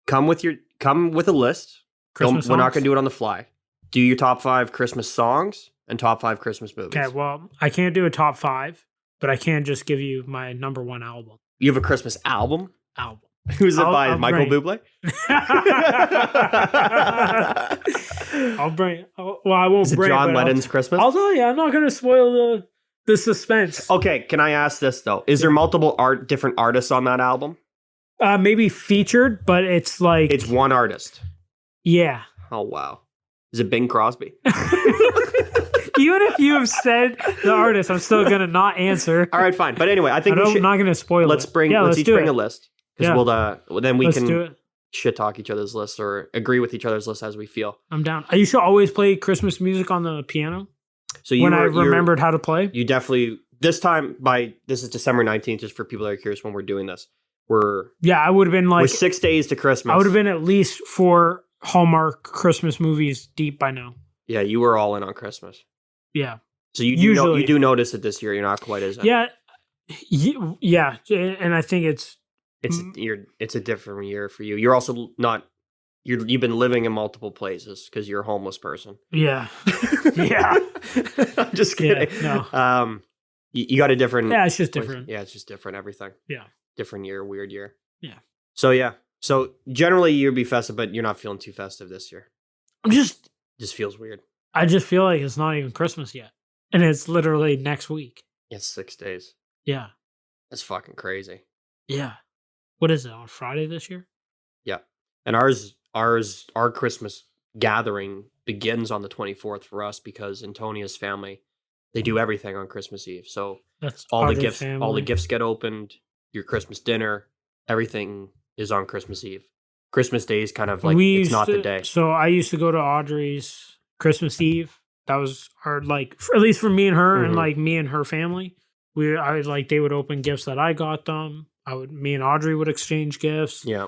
come with a list. Christmas We're not songs. going to do it on the fly. Do your top 5 Christmas songs and top 5 Christmas movies. Okay, well, I can't do a top 5, but I can just give you my number 1 album. You have a Christmas album? Album. Who's it I'll- by? I'll Michael bring- Bublé? I'll bring. Well, I won't Is it bring. John but Lennon's Christmas? I'll tell you, I'm not going to spoil the suspense. Okay, can I ask this though? Is there multiple different artists on that album? Maybe featured, but it's like It's one artist. yeah. Oh wow. Is it Bing Crosby? Even if you have said the artist, I'm still gonna not answer. All right, fine. But anyway, I think we I'm should not gonna spoil let's it. bring Yeah, let's each do bring it. a list. Because Yeah. we'll then we Let's can do it. shit talk each other's lists or agree with each other's lists as we feel. I'm down. I used to always play Christmas music on the piano So you when I remembered how to play. You definitely this is December 19th, just for people that are curious when we're doing this. Yeah, I would have been We're like 6 days to Christmas. I would have been at least 4 Hallmark Christmas movies deep by now. Yeah, you were all in on Christmas. Yeah. So you Usually- do notice it this year. You're not quite as Yeah. Yeah, and I think it's it's a different year for you. You're also not you've been living in multiple places because you're a homeless person. yeah. Yeah. I'm just kidding. Yeah, no. You got a different. Yeah, it's just different. Yeah, it's just different. Everything. Yeah. Different year, weird year. Yeah. So yeah. So generally you'd be festive, but you're not feeling too festive this year. Just feels weird. I just feel like it's not even Christmas yet. And it's literally next week. It's 6 days. Yeah. That's fucking crazy. Yeah. What is it, on Friday this year? Yeah. And our Christmas gathering begins on the 24th for us because Antonia's family, they do everything on Christmas Eve. So That's all the Arda's gifts family. get opened, your Christmas dinner, everything is on Christmas Eve. Christmas Day is kind of like it's not the day. So I used to go to Audrey's Christmas Eve. That was our at least for me and her and Mhm. like me and her family. They would open gifts that I got them. Me and Audrey would exchange gifts. Yeah.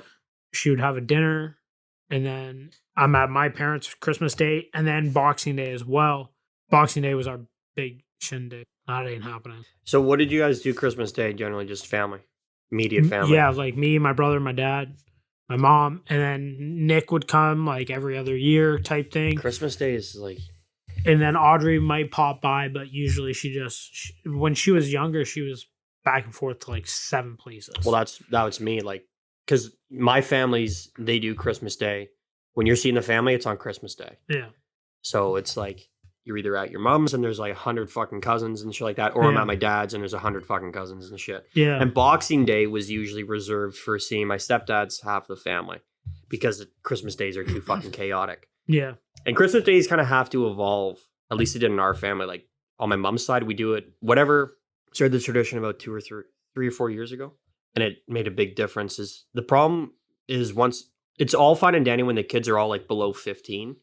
She would have a dinner, and then I'm at my parents' Christmas Day, and then Boxing Day as well. Boxing Day was our big shindig. That ain't happening. So what did you guys do Christmas Day? Generally just family, immediate family. Yeah, like me, my brother, my dad, my mom, and then Nick would come like every other year type thing. Christmas Day is like And then Audrey might pop by, but usually when she was younger, she was back and forth to like 7 places. well, that was me. Like, because my family's they do Christmas Day. When you're seeing the family, it's on Christmas Day. Yeah. So it's like you're either at your mom's and there's like 100 fucking cousins and shit like that, or I'm Yeah. at my dad's and there's 100 fucking cousins and shit. Yeah. And Boxing Day was usually reserved for seeing my stepdad's half of the family because Christmas days are too fucking chaotic. Yeah. And Christmas days kind of have to evolve. At least it did in our family. Like on my mom's side, we do it whatever started the tradition about 3 or 4 years ago, and it made a big difference. Is the problem is once it's all fine and dandy when the kids are all like below 15,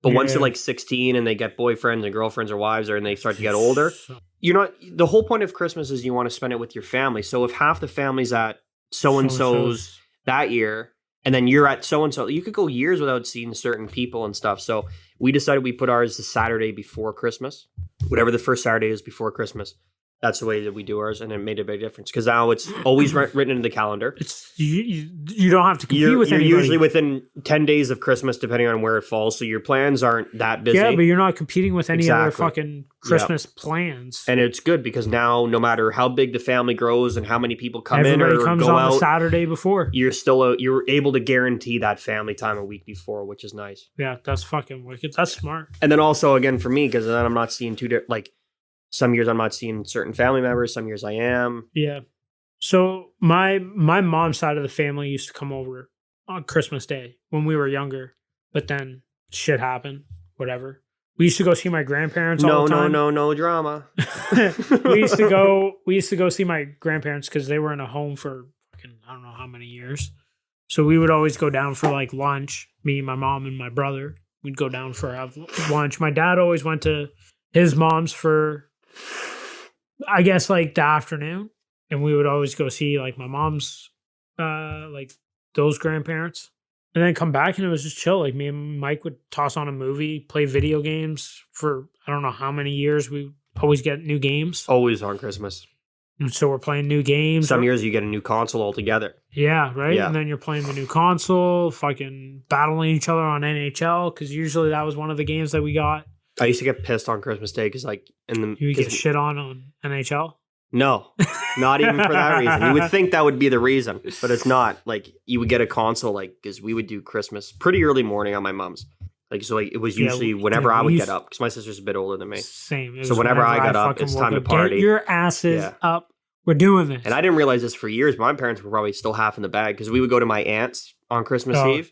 but once they're Yeah. like 16 and they get boyfriends and girlfriends or wives, or and they start to get older, So- you're not. The whole point of Christmas is you want to spend it with your family. So if half the family's at so and so's that year, and then you're at so and so, you could go years without seeing certain people and stuff. So we decided we put ours the Saturday before Christmas, whatever the first Saturday is before Christmas. That's the way that we do ours, and it made a big difference because now it's always written into the calendar. It's you don't have to compete with You're anybody. usually within 10 days of Christmas, depending on where it falls. So your plans aren't that busy. Yeah, but you're not competing with any other Exactly. fucking Christmas plans. And it's good because now, no matter how big the family grows and how many people come Everybody in or comes go on the out, Saturday before. you're able to guarantee that family time a week before, which is nice. Yeah, that's fucking wicked. That's smart. And then also again for me, because then I'm not seeing like some years I'm not seeing certain family members, some years I am. Yeah. So my mom's side of the family used to come over on Christmas Day when we were younger, but then shit happened. Whatever. We used to go see my grandparents all the time. No drama. we used to go see my grandparents because they were in a home for fucking I don't know how many years. So we would always go down for like lunch. Me, my mom, and my brother. We'd go down for have lunch. My dad always went to his mom's for I guess like the afternoon, and we would always go see like my mom's like those grandparents, and then come back and it was just chill. Like me and Mike would toss on a movie, play video games for I don't know how many years. We always get new games, Always on Christmas. and so we're playing new games. Some years you get a new console altogether. Yeah, right. Yeah. And then you're playing the new console, fucking battling each other on NHL because usually that was one of the games that we got. I used to get pissed on Christmas Day because like You would get shit on NHL. No, not even for that reason. You would think that would be the reason, but it's not. Like you would get a console, like because we would do Christmas pretty early morning on my mom's. Like so, like it was Yeah, usually we- whenever dude, I we would used- get up because my sister's a bit older than me, Same. It So was whenever I got up, fucking it's woke time to up. party. Get your asses Yeah. up. We're doing this. and I didn't realize this for years. My parents were probably still half in the bag because we would go to my aunt's on Christmas Oh. Eve.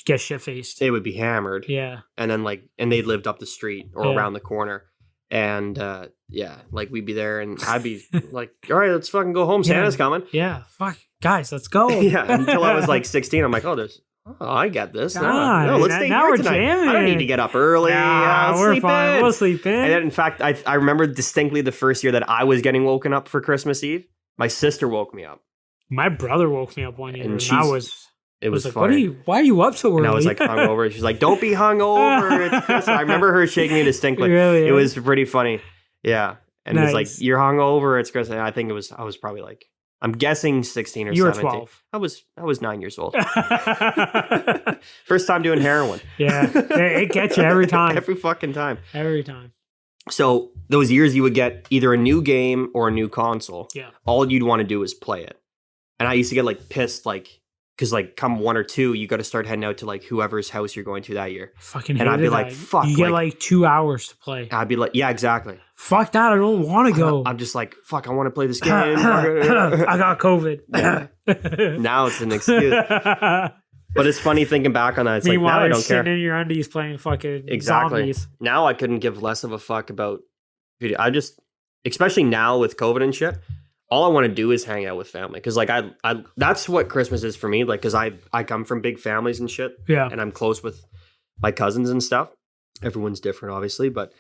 Get shit faced. They would be hammered, Yeah. and then and they lived up the street or Yeah. around the corner. And like we'd be there, and I'd be like, "All right, let's fucking go home. Yeah. Santa's coming." Yeah. Fuck. Guys, let's go. Yeah, until I was like 16, I'm like, "Oh, there's Oh, I get this. God, No, let's stay now here we're tonight. I don't jamming. need to get up early. I'll we're sleep fine. in. We'll sleep in. And then, in fact, I remember distinctly the first year that I was getting woken up for Christmas Eve. My sister woke me up. My brother woke me up one year, And and she's- I was It was like, funny. why are you up so early? And I was like hungover. She's like, "Don't be hungover. It's Christmas." I remember her shaking me distinctly. Really? It was pretty funny. Yeah. And it's like, Nice. "You're hungover. It's Christmas." And I think I was probably like, I'm guessing 16 or You were 17. 12. I was 9 years old. First time doing heroin. Yeah, it gets you every time. Every fucking time. Every time. So those years you would get either a new game or a new console. Yeah. All you'd want to do is play it. And I used to get like pissed, like, because like come 1 or 2, you got to start heading out to like whoever's house you're going to that year. Fucking And I'd be hated like, that. fuck, You get like- like 2 hours to play. I'd be like, yeah, exactly. Fuck that. I don't want to go. I'm just like, fuck, I want to play this game. I got COVID. Yeah. Now it's an excuse. But it's funny thinking back on that. It's Meanwhile, like, now I you're don't care. sitting in your undies playing fucking Exactly. zombies. Now I couldn't give less of a fuck about video. I just, especially now with COVID and shit, all I want to do is hang out with family. Because like I that's what Christmas is for me. Like, because I come from big families and shit, Yeah. and I'm close with my cousins and stuff. Everyone's different, obviously, but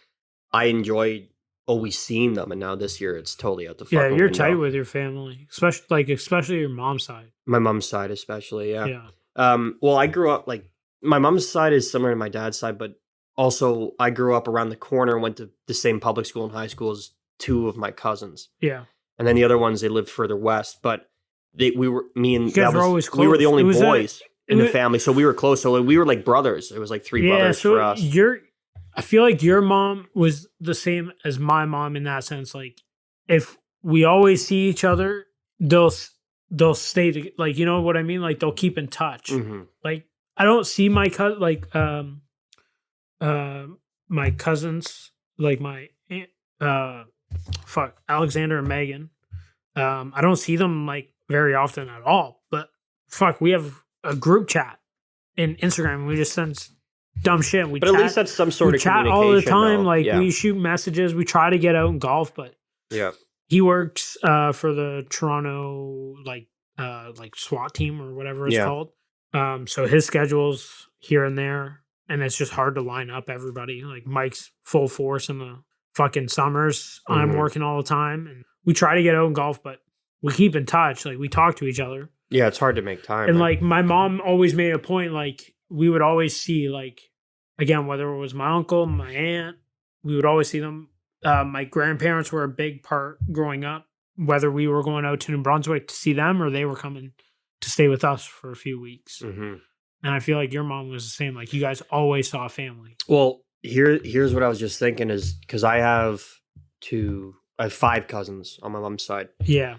I enjoy always seeing them. And now this year, it's totally out the Yeah, fucking you're window. tight with your family, especially your mom's side. My mom's side, especially. Yeah. Well, I grew up like my mom's side is similar to my dad's side, but also I grew up around the corner and went to the same public school and high school as 2 of my cousins. Yeah. And then the other ones, they lived further west, but me and You guys were always we were the close. only It was boys in it the was- family. So we were close. So we were like brothers. It was like 3 brothers for us. I feel like your mom was the same as my mom in that sense. Like, if we always see each other, they'll stay like, you know what I mean? Like, they'll keep in touch. Mm-hmm. Like, I don't see my my cousins, like my aunt, Alexander and Megan. I don't see them like very often at all. But we have a group chat in Instagram. And we just send dumb shit. But at least that's some sort we of chat communication. all the time. though. Like yeah. we shoot messages. We try to get out and golf, but Yeah. he works for the Toronto like SWAT team or whatever it's Yeah. called. So his schedule's here and there, and it's just hard to line up everybody. Like Mike's full force in the fucking summers. I'm Mhm. working all the time, and we try to get out and golf, but we keep in touch. Like we talk to each other, Yeah, it's hard to make time. and right? like my mom always made a point. Like we would always see, like again, whether it was my uncle, my aunt, we would always see them. My grandparents were a big part growing up, whether we were going out to New Brunswick to see them or they were coming to stay with us for a few weeks. Mhm. And I feel like your mom was the same. Like you guys always saw family. Well, here's what I was just thinking is because I have 5 cousins on my mom's side. Yeah.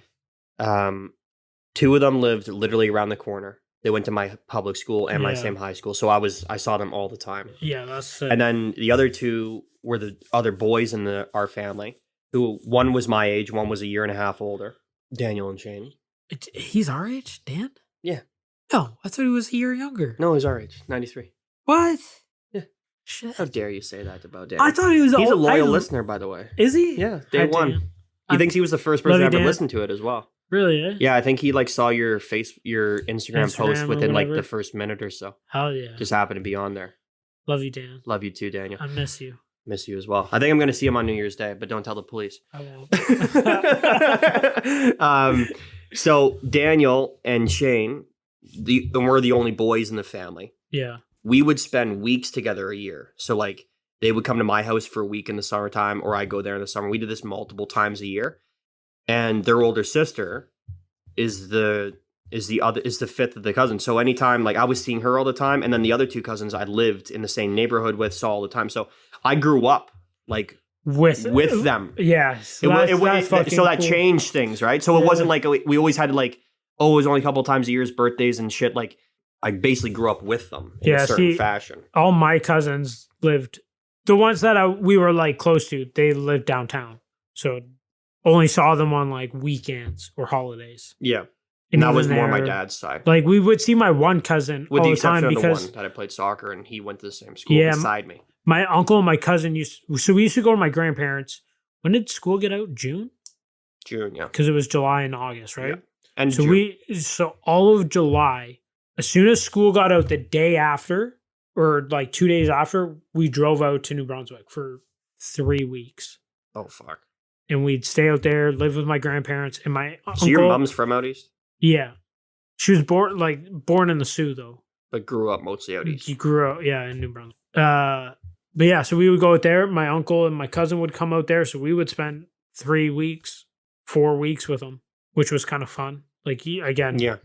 2 of them lived literally around the corner. They went to my public school and my Yeah. same high school, so I saw them all the time. Yeah, that's And then the other 2 were the other boys in our family. Who one was my age, one was a year and a half older. Daniel and Shane. he's our age, Dan? Yeah. No, I thought he was a year younger. No, he's our age, 93. What? Yeah. Shit. How dare you say that about Daniel? I thought he was He's a old. loyal listener, by the way. Is he? Yeah, Hi, day one. Dan. He I'm- thinks he was the first Love person you, to ever Dan. listen to it as well. Really? Eh? Yeah, I think he like saw your Instagram post Instagram or within like the whatever. first minute or so. Hell yeah. Just happened to be on there. Love you, Dan. Love you too, Daniel. I miss you. Miss you as well. I think I'm going to see him on New Year's Day, but don't tell the police. I won't. So Daniel and Shane, and we're the only boys in the family. Yeah. We would spend weeks together a year. So like they would come to my house for a week in the summertime, or I go there in the summer. We did this multiple times a year. And their older sister is the 5th of the cousins. So anytime, like I was seeing her all the time, and then the other 2 cousins I lived in the same neighborhood with, saw all the time. So I grew up like with them. Yeah. So So that changed things, right? So it Yeah. wasn't like we always had like, it was only a couple of times a year's birthdays and shit. Like I basically grew up with them in a certain fashion. All my cousins lived, the ones that we were like close to, they lived downtown. So only saw them on like weekends or holidays. Yeah. And that was even more my there- dad's side. Like we would see my one cousin With all the the time exception of the because one that I played soccer and he went to the same school Yeah, beside me. my uncle and my cousin so we used to go to my grandparents. When did school get out? June? June, yeah. Because it was July and August, right? Yeah. And So June. so all of July, as soon as school got out the day after, or like 2 days after, we drove out to New Brunswick for 3 weeks. Oh fuck. And we'd stay out there, live with my grandparents and my uncle. So your mom's from out east, Yeah. She was born in the Sioux though. but grew up mostly out east. He grew up, in New Brunswick. But yeah, so we would go out there. My uncle and my cousin would come out there. So we would spend 3 weeks, 4 weeks with them, which was kind of fun. Like, Yeah.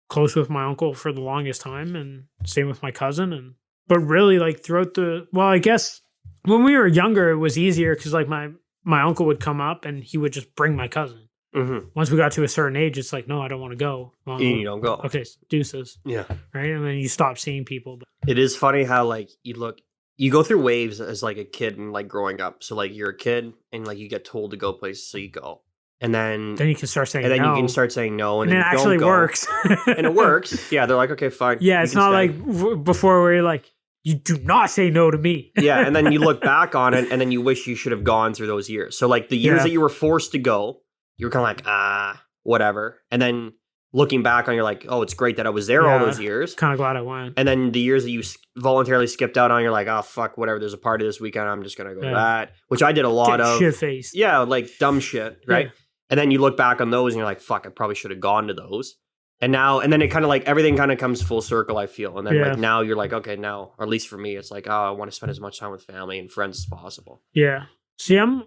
close with my uncle for the longest time, and same with my cousin. But really, like, throughout I guess when we were younger, it was easier because, like, my uncle would come up and he would just bring my cousin. Mm-hmm. Once we got to a certain age, it's like, no, I don't want to go. Well, You don't go. okay, deuces. Yeah. Right? And then you stop seeing people. It is funny how like you go through waves as like a kid and like growing up. So like you're a kid and like you get told to go places, so you go, and then Then you can start saying you no. can start saying no, and then it you don't actually go. works. And it works. Yeah, they're like, okay, fine. Yeah, you it's can not stay. like before where you're like, you do not say no to me. Yeah, and then you look back on it, and then you wish you should have gone through those years. So like the years Yeah. that you were forced to go, you were kind of like whatever, and then looking back on, you're like, oh, it's great that I was there all Yeah. those years. Kind of glad I went. And then the years that you voluntarily skipped out on, you're like, oh, fuck, whatever. There's a party this weekend. I'm just going to go to Yeah. that, which I did a lot Get of. shit faced. Yeah, like dumb shit, right? Yeah. And then you look back on those and you're like, fuck, I probably should have gone to those. And then it kind of like everything kind of comes full circle, I feel. And then Yeah. like now you're like, okay, now, or at least for me, it's like, oh, I want to spend as much time with family and friends as possible. Yeah. See, I'm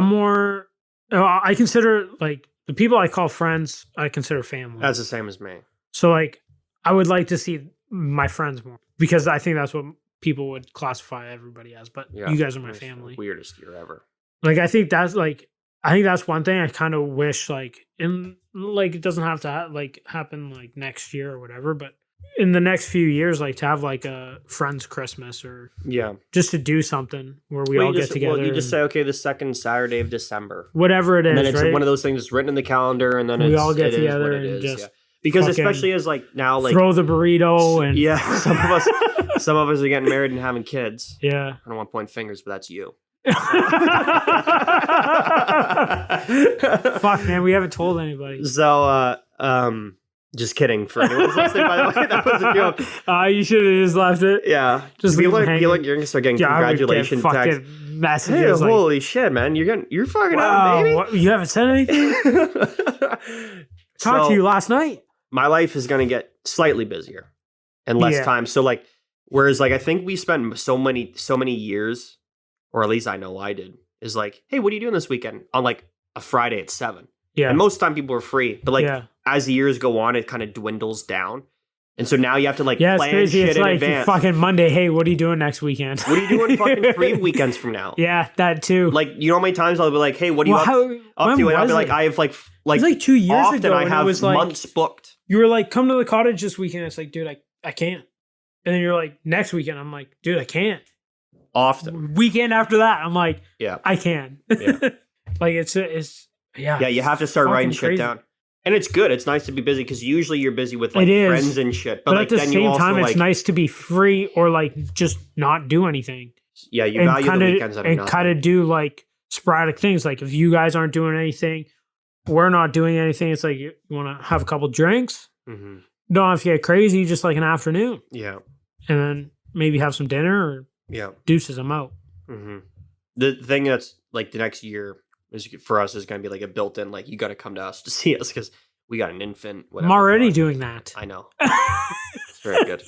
more. I consider like the people I call friends, I consider family. That's the same as me. So like, I would like to see my friends more because I think that's what people would classify everybody as. But Yeah. you guys are my It's the family. weirdest year ever. Like I think that's one thing I kind of wish like it doesn't have to happen like next year or whatever, but in the next few years, like to have like a friends Christmas or Yeah. just to do something where we Well, all you get just, together. Well, you just and say, okay, the second Saturday of December. whatever it is, And then it's right? one of those things that's written in the calendar, and then We it's, all get it is together what it and is, just yeah. Because fucking especially as like now, like throw the burrito and yeah, some of us are getting married and having kids. yeah. I don't want to point fingers, but that's you. Fuck man, we haven't told anybody. So, just kidding. For anyone who's listening, by the way, that was a joke. You should have just left it. Yeah, Just feel leave like them you're hanging. gonna start getting Yeah, I would get congratulations texts. fucking Hey, messages like, holy shit, man! You're fucking wow, out, baby. what, you haven't said anything? Talked So, to you last night. my life is going to get slightly busier and less Yeah. time. So like, whereas like I think we spent so many years, or at least I know I did, is like, hey, what are you doing this weekend on like a Friday at 7? Yeah. And most of the time people are free, but like yeah. as the years go on, it kind of dwindles down, and so now you have to like Yeah, it's plan crazy. shit It's in like advance. fucking Monday. Hey, what are you doing next weekend? What are you doing fucking 3 weekends from now? Yeah, that too. Like, you know how many times I'll be like, hey, what are you up when to? And I'll was be like, it? I have like It was like 2 years often ago. I and have it was like, months booked. you were like, come to the cottage this weekend. It's like, dude, I can't. And then you're like, next weekend. I'm like, dude, I can't. Often. Weekend after that, I'm like, Yeah. I can. Yeah. Like it's yeah. Yeah, you have to start fucking writing shit crazy. down. And it's good. It's nice to be busy because usually you're busy with like It is. friends and shit. But like at the then you same also time, like it's nice to be free or like just not do anything. yeah, you value the weekends that are and nothing. kind of do like sporadic things. Like if you guys aren't doing anything, we're not doing anything. It's like you want to have a couple drinks. Mhm. Don't have to get crazy. Just like an afternoon, Yeah, and then maybe have some dinner or yeah. deuces. I'm out. hmm The thing that's like the next year is for us is going to be like a built-in like you got to come to us to see us because we got an infant. Whatever, I'm already fuck. doing that. I know. It's very good.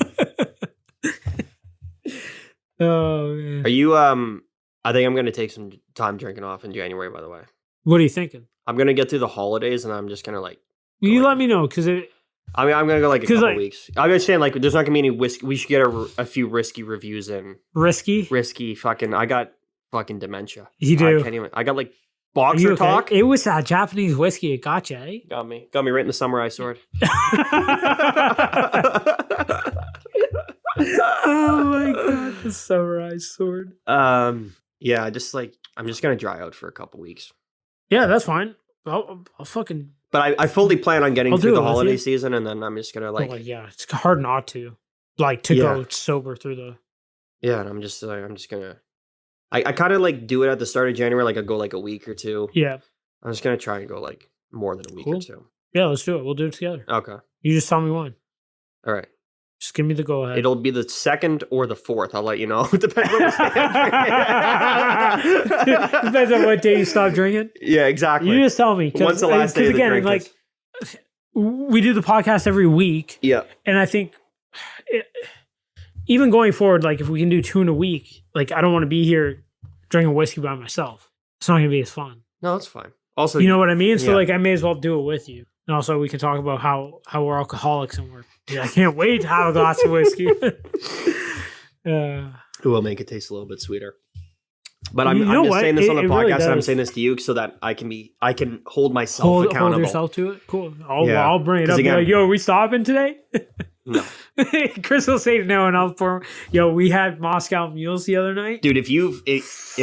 Oh man. Are you? I think I'm going to take some time drinking off in January. By the way, What are you thinking? I'm going to get through the holidays and I'm just going to like. You like- let me know because it. I mean, I'm gonna go like a 'Cause, couple like- weeks. I'm just saying, like, there's not gonna be any whiskey. We should get a few risky reviews in. Risky. Risky, fucking. I got fucking dementia. You do. I can't even. I got like Are you boxer okay? talk. It was that Japanese whiskey. It got you, eh? Got me right in the samurai sword. Oh my god, the samurai sword. Yeah, just like I'm just gonna dry out for a couple weeks. Yeah, that's fine. I'll fucking. But I fully plan on getting I'll through do the it with holiday you. season, and then I'm just gonna Like, like, yeah, it's hard not to. Like to Yeah. go sober through the. yeah, and I'm just gonna. I kind of like do it at the start of January. Like I go like a week or two. Yeah, I'm just gonna try and go like more than a week or Cool. two. yeah. Let's do it. We'll do it together. Okay. You just tell me when. All right. Just give me the go ahead. It'll be the 2nd or the 4th. I'll let you know. It depends on Depends on what day you stop drinking. Yeah, exactly. You just tell me. When's the last day of the drink? Like, we do the podcast every week. Yeah. And I think even going forward, like if we can do 2 in a week, like I don't want to be here drinking whiskey by myself. It's not going to be as fun. No, it's fine. Also, you know what I mean? So yeah. like I may as well do it with you. And also we can talk about how we're alcoholics and dude, I can't wait to have a glass of whiskey. It will make it taste a little bit sweeter. But I'm You know just what? saying this on the It podcast, really and I'm does. saying this to you so that I can hold myself accountable. Hold yourself to it. Cool. Yeah. I'll bring it 'Cause up. again- Be like, yo, are we stopping today? No. Chris will say no, and I'll pour. Yo, we had Moscow mules the other night. Dude, if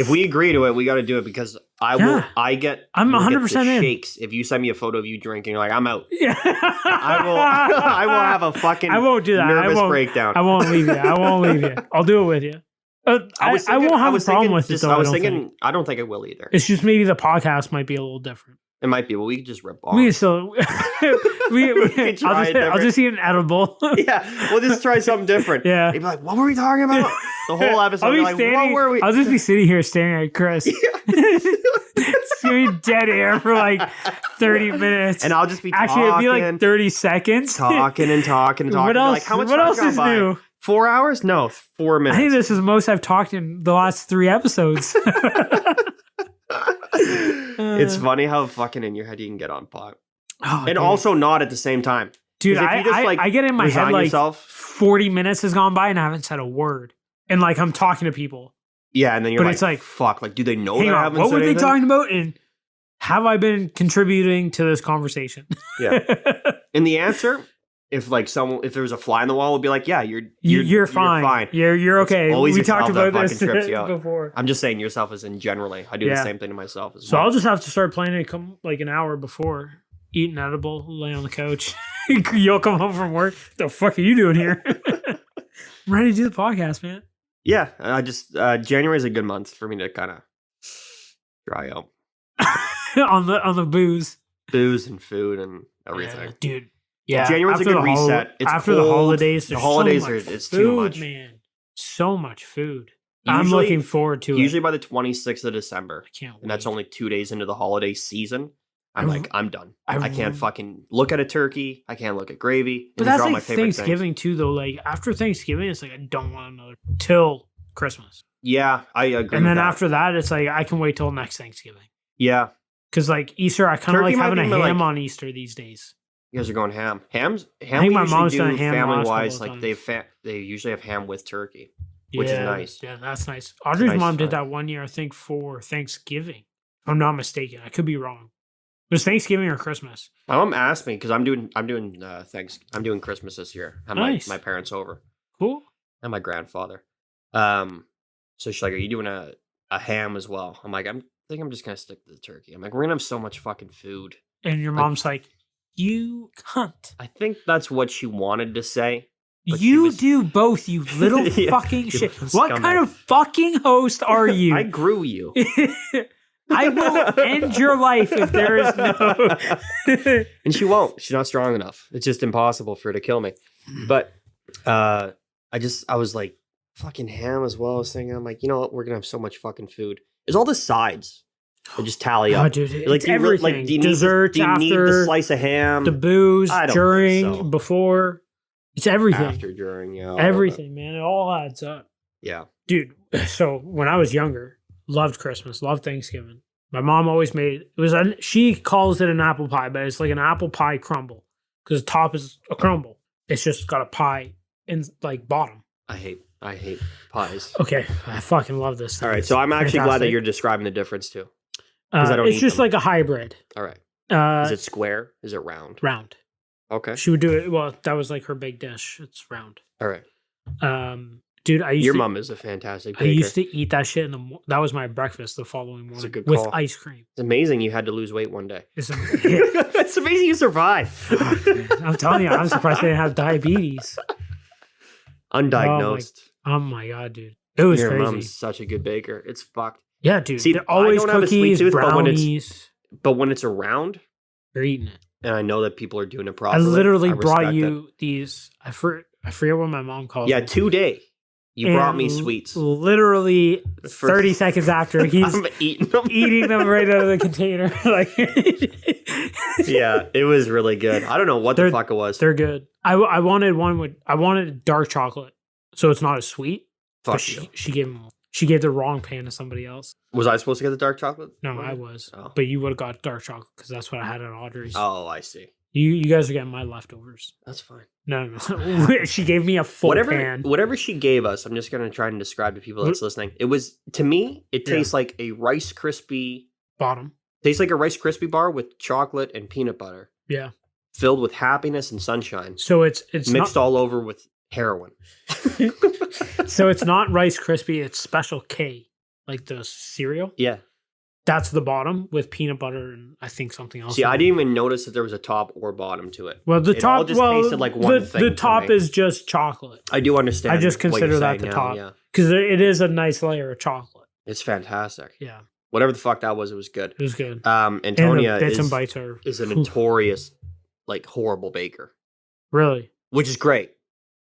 we agree to it, we got to do it because I'm Yeah. 100% the in. shakes. If you send me a photo of you drinking, you're like, I'm out. Yeah. I will have a fucking I won't do that. nervous breakdown. I won't leave you. I won't leave you. I'll do it with you. I won't have a problem with it, though. I was thinking, I don't think I will either. It's just maybe the podcast might be a little different. It might be, but we could just rip off. We can still. could try it I'll just eat an edible. Yeah, we'll just try something different. Yeah. You'd be like, what were we talking about? The whole episode, you're like, what were we? I'll just be sitting here staring at Chris. It's gonna be dead air for like 30 minutes. And I'll just be Actually, it'd be like 30 seconds. talking and talking and talking. What else? Like, how much What time else gone is by? new? 4 hours? No, 4 minutes. I think this is the most I've talked in the last 3 episodes. It's funny how fucking in your head you can get on pot. Oh, And dude. also not at the same time. Dude, 'Cause if you just, like, I get in my head resign like yourself- 40 minutes has gone by and I haven't said a word. And like I'm talking to people. Yeah, and then you're But like, it's like, fuck, like, do they know Hang that I on, haven't what said were they anything? talking about? And have I been contributing to this conversation? Yeah. And the answer, if there was a fly in the wall, would be like, yeah, you're fine. You're okay. always We yourself talked that about this fucking trips you out. before. I'm just saying yourself as in generally. I do the Yeah. same thing to myself as So well. I'll just have to start planning to come like an hour before, eat an edible, lay on the couch. You'll come home from work. The fuck are you doing here? I'm ready to do the podcast, man. Yeah, I just January is a good month for me to kind of dry out. on the booze. Booze and food and everything. Yeah, dude. Yeah. January's a after good the reset. It's after the cold. holidays, The there's holidays so much it's food, too much. man. So much food. I'm Usually- looking forward to Usually it. by the 26th of December, I can't wait. and that's only 2 days into the holiday season. I'm I- like, I'm done. I- I can't fucking look at a turkey. I can't look at gravy. But These are that's all my like favorite things. Thanksgiving too, though. Like after Thanksgiving, it's like I don't want another till Christmas, Yeah, I agree. and then with that. after that, it's like I can wait till next Thanksgiving. yeah, Because like Easter, I kind of Turkey like might having a be my, ham like- on Easter these days. you guys are going ham. Ham think we my usually mom's do done ham the last family couple wise. of Like times. they usually have ham with turkey, which is Yeah, nice. Yeah, that's nice. Audrey's nice mom did time. that one year, I think, for Thanksgiving. If I'm not mistaken. I could be wrong. It was Thanksgiving or Christmas. My mom asked me because I'm doing Christmas this year. I'm Nice. my parents over Cool. and my grandfather. So she's like, "Are you doing a ham as well?" I'm like, I think I'm just gonna stick to the turkey. I'm like, we're gonna have so much fucking food. And your Like- mom's like, you cunt. I think that's what she wanted to say. But she You was- do both, you little Yeah, fucking you shit. little What scumbag. kind of fucking host are you? I grew you. I will end your life if there is no. And she won't. She's not strong enough. It's just impossible for her to kill me. But I was like, fucking ham as well. I was thinking, I'm like, you know what? We're gonna have so much fucking food. It's all the sides that just tally Oh, up. dude, Like, it's do you really- everything. do you need the- Desserts do you need the after, slice of ham? the booze I don't think during, so. before. It's everything. After, during, yeah. all of it. Everything, man. It all adds up. Yeah. Dude, so when I was younger, loved Christmas, loved Thanksgiving. My mom always made she calls it an apple pie, but it's like an apple pie crumble because the top is a crumble. It's just got a pie in like bottom. I hate pies. Okay, I fucking love this. All right, so I'm actually glad that Fantastic. you're describing the difference too. 'cause I don't It's eat just them. like a hybrid. All right. Is Is it square? Is it round? round? Okay. She would do it. Well, that was like her big dish. It's round. All right. Dude, I used Your to, mom is a fantastic I baker. used to eat that shit that was my breakfast the following That's a morning good with call. ice cream. It's amazing you had to lose weight one day. It's It's amazing you survived. I'm telling you, I'm surprised I didn't have diabetes. Undiagnosed. Oh my god, dude, it was Your crazy. mom's such a good baker. It's fucked. Yeah, dude. See, They're always I don't have a sweet cookies, tooth, but when it's- brownies. But when it's around, You're eating it. and I know that people are doing it I properly, literally I brought respect you these. I I forget what my mom calls Yeah, them. today you brought And me sweets. Literally 30 seconds after, he's I'm eating them. eating them right out of the container. Like, Yeah, it was really good. I don't know what the They're- fuck it was. they're good. I wanted dark chocolate, so it's not as sweet. Fuck But you. she gave the wrong pan to somebody else. Was I supposed to get the dark chocolate? No, I was, Oh. but you would have got dark chocolate because that's what I had at Audrey's. Oh, I see. You guys are getting my leftovers. That's fine. No. She gave me a full pan. Whatever she gave us, I'm just gonna try and describe to people that's listening. It was, to me, it Yeah. tastes like a Rice Krispie. Bottom. Tastes like a Rice Krispie bar with chocolate and peanut butter, Yeah. filled with happiness and sunshine, So it's mixed all over with heroin. so it's not Rice Krispie. It's Special K, like the cereal. Yeah. That's the bottom with peanut butter and I think something else. See, in I it. didn't even notice that there was a top or bottom to it. Well, the It all top just tasted like one thing The to top me. is just chocolate I do understand. I just what you're consider that saying the now, top. Yeah, because it is a nice layer of chocolate. it's fantastic. Yeah, Whatever the fuck that was, it was good. it was good. Antonia and the bits and is, bites are is a notorious, like, horrible baker, really. which is great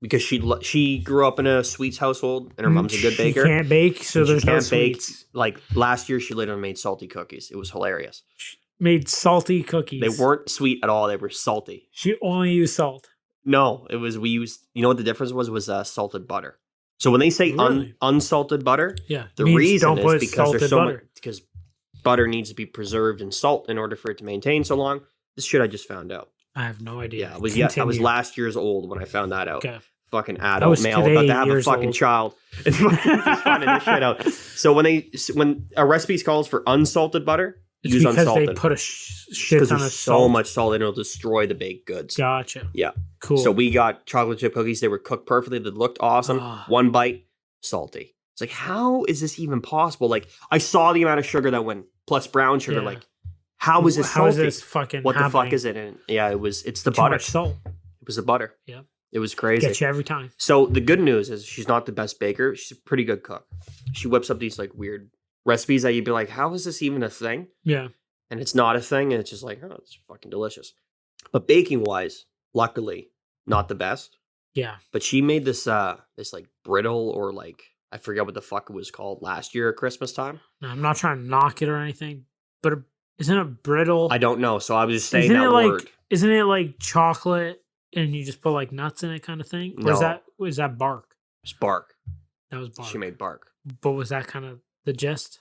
because she grew up in a sweets household and her mom's a good She baker. can't bake, so and she there's no can't bake. sweets. Like last year, she literally made salty cookies. It was hilarious. She made salty cookies. They weren't sweet at all. They were salty. She only used salt. No, it was we used. You know what the difference was salted butter. So when they say Really? unsalted butter, Yeah, the means reason don't is put because salted there's so butter. much because butter needs to be preserved in salt in order for it to maintain so long. This shit I just found out. I have no idea. Yeah, I was Continue. last year's old when I found that out. Okay. Fucking was adult male about today to have a years fucking old. child and just finding this shit out. So when a recipe calls for unsalted butter, It's use because unsalted. they put a shit Because ton there's of so salt. much salt and it'll destroy the baked goods. Gotcha. Yeah. Cool. So we got chocolate chip cookies. They were cooked perfectly. They looked awesome. Ah. One bite, salty. It's like, how is this even possible? Like, I saw the amount of sugar that went plus brown sugar. Yeah. Like, how is this How is salty? this fucking What the fuck happening? is it? And yeah, it's the Too butter. much salt. It was the butter. Yeah. It was crazy. Get you every time. So the good news is she's not the best baker. She's a pretty good cook. She whips up these like weird recipes that you'd be like, how is this even a thing? Yeah. And it's not a thing. And it's just like, oh, it's fucking delicious. But baking wise, luckily, not the best. Yeah. But she made this this like brittle or like I forget what the fuck it was called last year at Christmas time. Now, I'm not trying to knock it or anything, but isn't it brittle? I don't know. So I was just saying isn't that it like word. isn't it like chocolate and you just put like nuts in it kind of thing? Or No. is that bark? It's bark. That was bark. She made bark. But was that kind of the gist?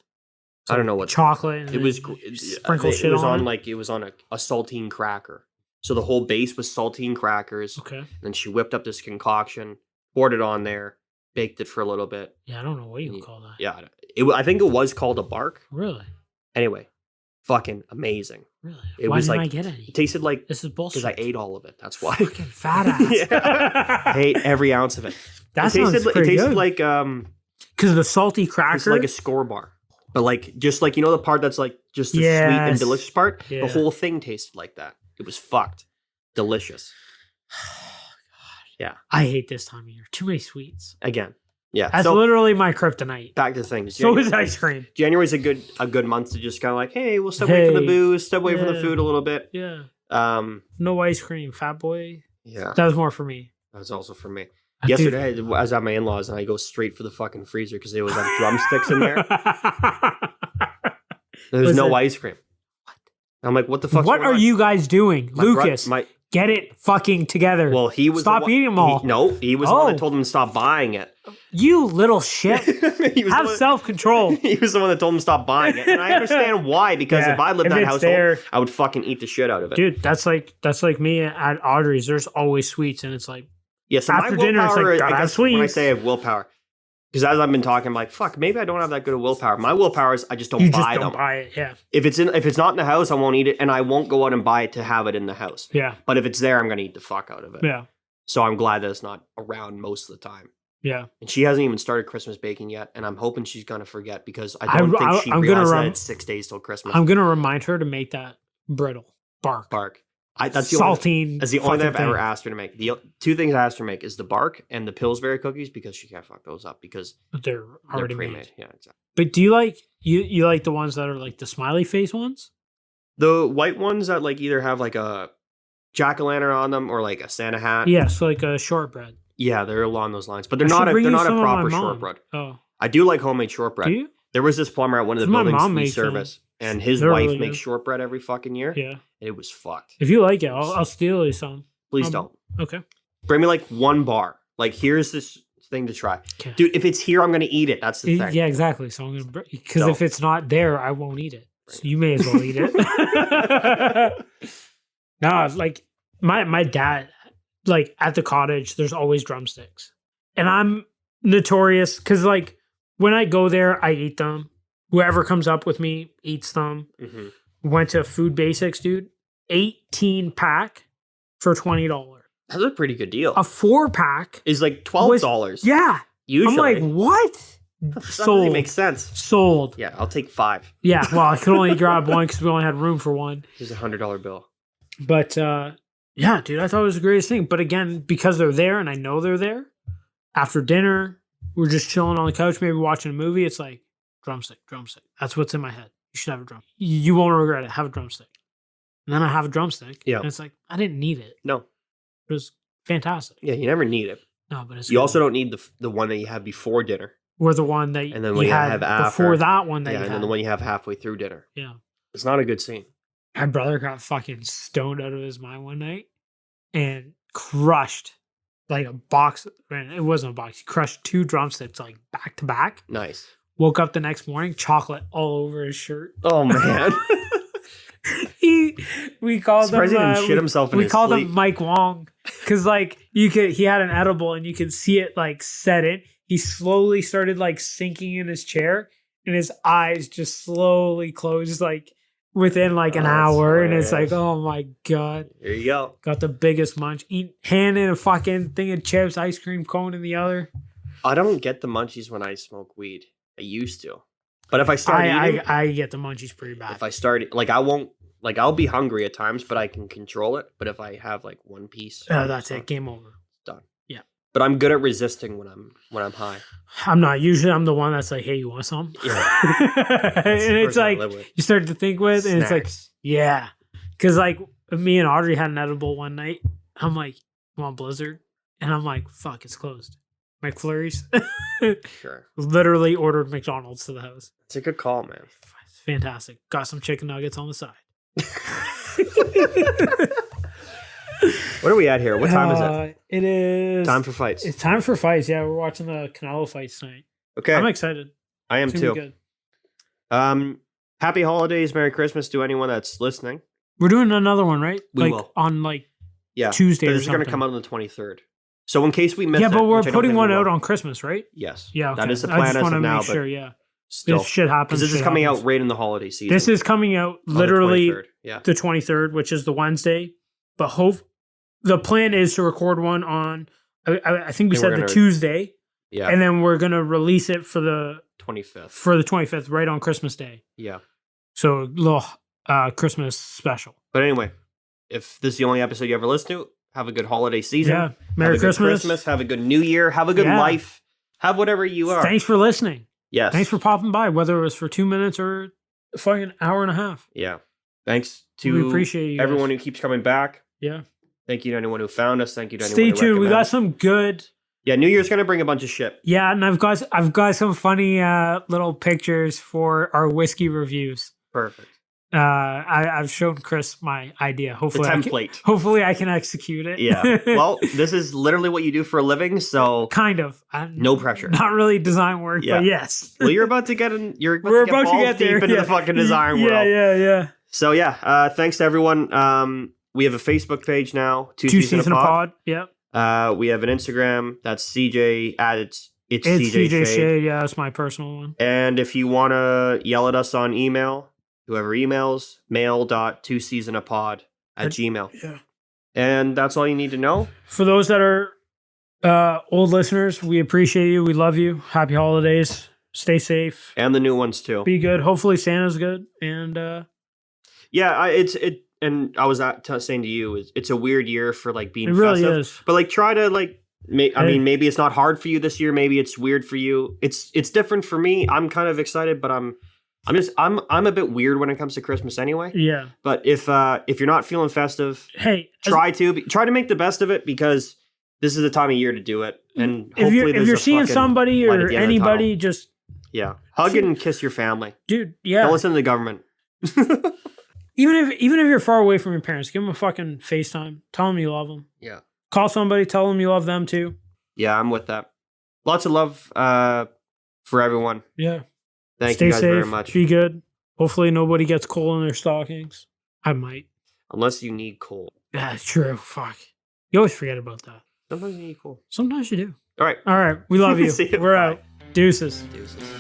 I don't know what chocolate. And it was. then It, sprinkle it shit was on on it? like it was on a saltine cracker. So the whole base was saltine crackers. Okay. Then she whipped up this concoction, poured it on there, baked it for a little bit. Yeah, I don't know what you would Yeah. call that. Yeah, I think it was called a bark. Really? Anyway, fucking amazing. Really? It Why was didn't like I get any? it tasted like This is because bullshit. I ate all of it. That's why. Fucking fat ass. Yeah. I ate every ounce of it. That it tasted, sounds it pretty tasted good. like Because the salty it's cracker. like a score bar, but like just like you know the part that's like just the sweet and Yes. delicious part. Yeah. The whole thing tasted like that. It was fucked, delicious. Yeah. I hate this time of year. Too many sweets. Again, yeah. That's so literally my kryptonite. back to things. So is ice cream. January's a good month to just kind of like, hey, we'll step away from the Hey, booze, step away from the yeah. food a little bit. Yeah. Um, No ice cream, fat boy. yeah, That was more for me. that was also for me. Dude. Yesterday, I was at my in-laws and I go straight for the fucking freezer because there was like drumsticks in there. There's Was no it- ice cream. I'm like, what the fuck? What are you guys doing? My bro- Lucas, my get it fucking together. well, he was Stop the one, eating them all. he was the one Oh. that told him to stop buying it. You little shit. he was Have the one, self-control. He was the one that told him to stop buying it, and I understand why. Because Yeah, if I lived in if that it's household, there- I would fucking eat the shit out of it. Dude, that's like me at Audrey's. There's always sweets, and it's like, Yeah, so After my dinner, it's willpower, like, gotta I have guess when I sweets. say I have willpower, because as I've been talking, I'm like, fuck, maybe I don't have that good of willpower. My willpower is I just don't you buy just don't them. buy it. Yeah. If it's not in the house, I won't eat it, and I won't go out and buy it to have it in the house. Yeah. But if it's there, I'm gonna eat the fuck out of it. Yeah. So I'm glad that it's not around most of the time. Yeah. And she hasn't even started Christmas baking yet, and I'm hoping she's gonna forget because I I- don't think she I'm gonna realized that rem- it's 6 days till Christmas. I'm gonna remind her to make that brittle bark. Bark. That's the only, Saltine. that's the only thing I've fucking ever thing. asked her to make. The two things I asked her to make is the bark and the Pillsbury cookies because she can't fuck those up because They're they're already pre-made. made. Yeah, exactly. But do you like you like the ones that are like the smiley face ones? The white ones that like either have like a jack-o'-lantern on them or like a Santa hat. Yes, like a shortbread. Yeah, they're along those lines, but they're I not should bring they're you not a some of my proper mom. shortbread. Oh, I do like homemade shortbread. do you? There was this plumber at one of the 'Cause my buildings mom we makes them. service, and his They're wife really makes good. shortbread every fucking year. Yeah. And it was fucked. If you like it, I'll steal you some. Please don't. Okay. Bring me like one bar. Like, here's this thing to try. Okay. Dude, if it's here, I'm going to eat it. That's the thing. Yeah, exactly. So I'm gonna because So- if it's not there, I won't eat it. So you may as well eat it. No, like my dad, like at the cottage, there's always drumsticks, and I'm notorious because like when I go there, I eat them. Whoever comes up with me eats them. Mhm. Went to Food Basics, dude. 18 pack for $20. That's a pretty good deal. A 4-pack. Is like $12. Yeah. Usually. I'm like, what? That doesn't Sold. really make sense. Sold. Yeah, I'll take 5. Yeah. Well, I could only grab one because we only had room for one. Here's a $100 bill. But yeah, dude, I thought it was the greatest thing. But again, because they're there and I know they're there, after dinner, we're just chilling on the couch, maybe watching a movie. It's like drumstick. That's what's in my head. You should have a drum. You won't regret it. Have a drumstick. And then I have a drumstick. Yeah. And it's like, I didn't need it. No. It was fantastic. Yeah, you never need it. No, but it's You good. also don't need the one that you have before dinner. Or the one that And then you when you had have after. before that one that Yeah, you and had. then the one you have halfway through dinner. Yeah. It's not a good scene. My brother got fucking stoned out of his mind one night and crushed like a box. Man, it wasn't a box. He crushed 2 drumsticks like back to back. Nice. Woke up the next morning, chocolate all over his shirt. Oh, man. We called Surprised him. he didn't shit himself in We his called sleep. him Mike Wong because like he had an edible and you could see it like set in. He slowly started like sinking in his chair and his eyes just slowly closed like within like an Oh, that's hour. And it's like, hilarious. oh my God. There you go. Got the biggest munch. Hand in a fucking thing of chips, ice cream cone in the other. I don't get the munchies when I smoke weed. I used to. But if I start eating, I get the munchies pretty bad. if I start, like, I won't, like, I'll be hungry at times, but I can control it. But if I have, like, one piece. That's it. Game over. Done. Yeah. But I'm good at resisting when I'm high. I'm not. Usually I'm the one that's like, hey, you want some? Yeah. And it's like, you start to think with, and it's like, yeah. Because like me and Audrey had an edible one night. I'm like, you want Blizzard? And I'm like, fuck, it's closed. McFlurries. Sure. Literally ordered McDonald's to the house. It's a good call, man. It's fantastic. Got some chicken nuggets on the side. What are we at here? What time is it? It is Time for fights. It's time for fights. Yeah, we're watching the Canelo fights tonight. Okay. I'm excited. I am It's gonna be too. good. Happy holidays, Merry Christmas to anyone that's listening. We're doing another one, right? We like will. on like Yeah. Tuesday or This is going to something. come out on the 23rd. So in case we miss Yeah, it, but we're which I don't putting think one we out will. on Christmas, right? Yes. Yeah, That okay. is the I plan just as want to of now, make but sure. Yeah, still. this shit happens. Because this is shit coming happens. out right in the holiday season. This is coming out on the literally 23rd. Yeah. the 23rd, which is the Wednesday. But the plan is to record one on. I think we And said we're the gonna- Tuesday, Yeah. and then we're gonna release it for the 25th. 25th, right on Christmas Day. Yeah. So a little Christmas special. But anyway, if this is the only episode you ever listen to, have a good holiday season. Yeah, Merry have a good Christmas. Have a good New Year. Have a good Yeah. life. Have whatever you are. Thanks for listening. Yes. Thanks for popping by, whether it was for 2 minutes or a fucking hour and a half. Yeah. Thanks We to appreciate you guys. everyone who keeps coming back. Yeah. Thank you to anyone who found us. Thank you to anyone Stay who tuned. We got recommended. some good. Yeah, New Year's gonna bring a bunch of shit. Yeah, and I've got some funny little pictures for our whiskey reviews. Perfect. I've shown Chris my idea. The Hopefully, template. I can execute it. Yeah. Well, this is literally what you do for a living, so kind of. no pressure. Not really design work, Yeah. but yes. Well, you're about to get in. You're about We're to get about to balls get there. deep into yeah. the fucking design world. Yeah. So yeah, thanks to everyone. We have a Facebook page now. Two Season a of pod. pod. Yep. We have an Instagram. That's CJ at it's It's CJ CJ Shade. Shade. Yeah, that's my personal one. And if you want to yell at us on email, whoever emails, mail.twoseasonapod@gmail. Yeah. And that's all you need to know. For those that are old listeners, we appreciate you. We love you. Happy holidays. Stay safe. And the new ones too. Be good. Hopefully Santa's good. And Yeah, and I was saying to you, it's a weird year for like being it really festive. is. But like try to like I Hey. mean, maybe it's not hard for you this year. Maybe it's weird for you. It's different for me. I'm kind of excited, but I'm a bit weird when it comes to Christmas anyway. Yeah. But if you're not feeling festive, Hey, try to make the best of it because this is the time of year to do it. And If hopefully you're seeing somebody light at or the end of the anybody, tunnel. just Yeah. Hug and kiss your family. dude, yeah. Don't listen to the government. Even if you're far away from your parents, give them a fucking FaceTime. Tell them you love them. Yeah. Call somebody. Tell them you love them too. Yeah, I'm with that. Lots of love for everyone. Yeah. Thank Stay you guys safe. very much. Be good. Hopefully nobody gets coal in their stockings. I might. Unless you need coal. Yeah, it's true. Fuck. You always forget about that. Sometimes you need coal. Sometimes you do. All right. All right. We love you. See you. We're Bye. out. Deuces. Deuces.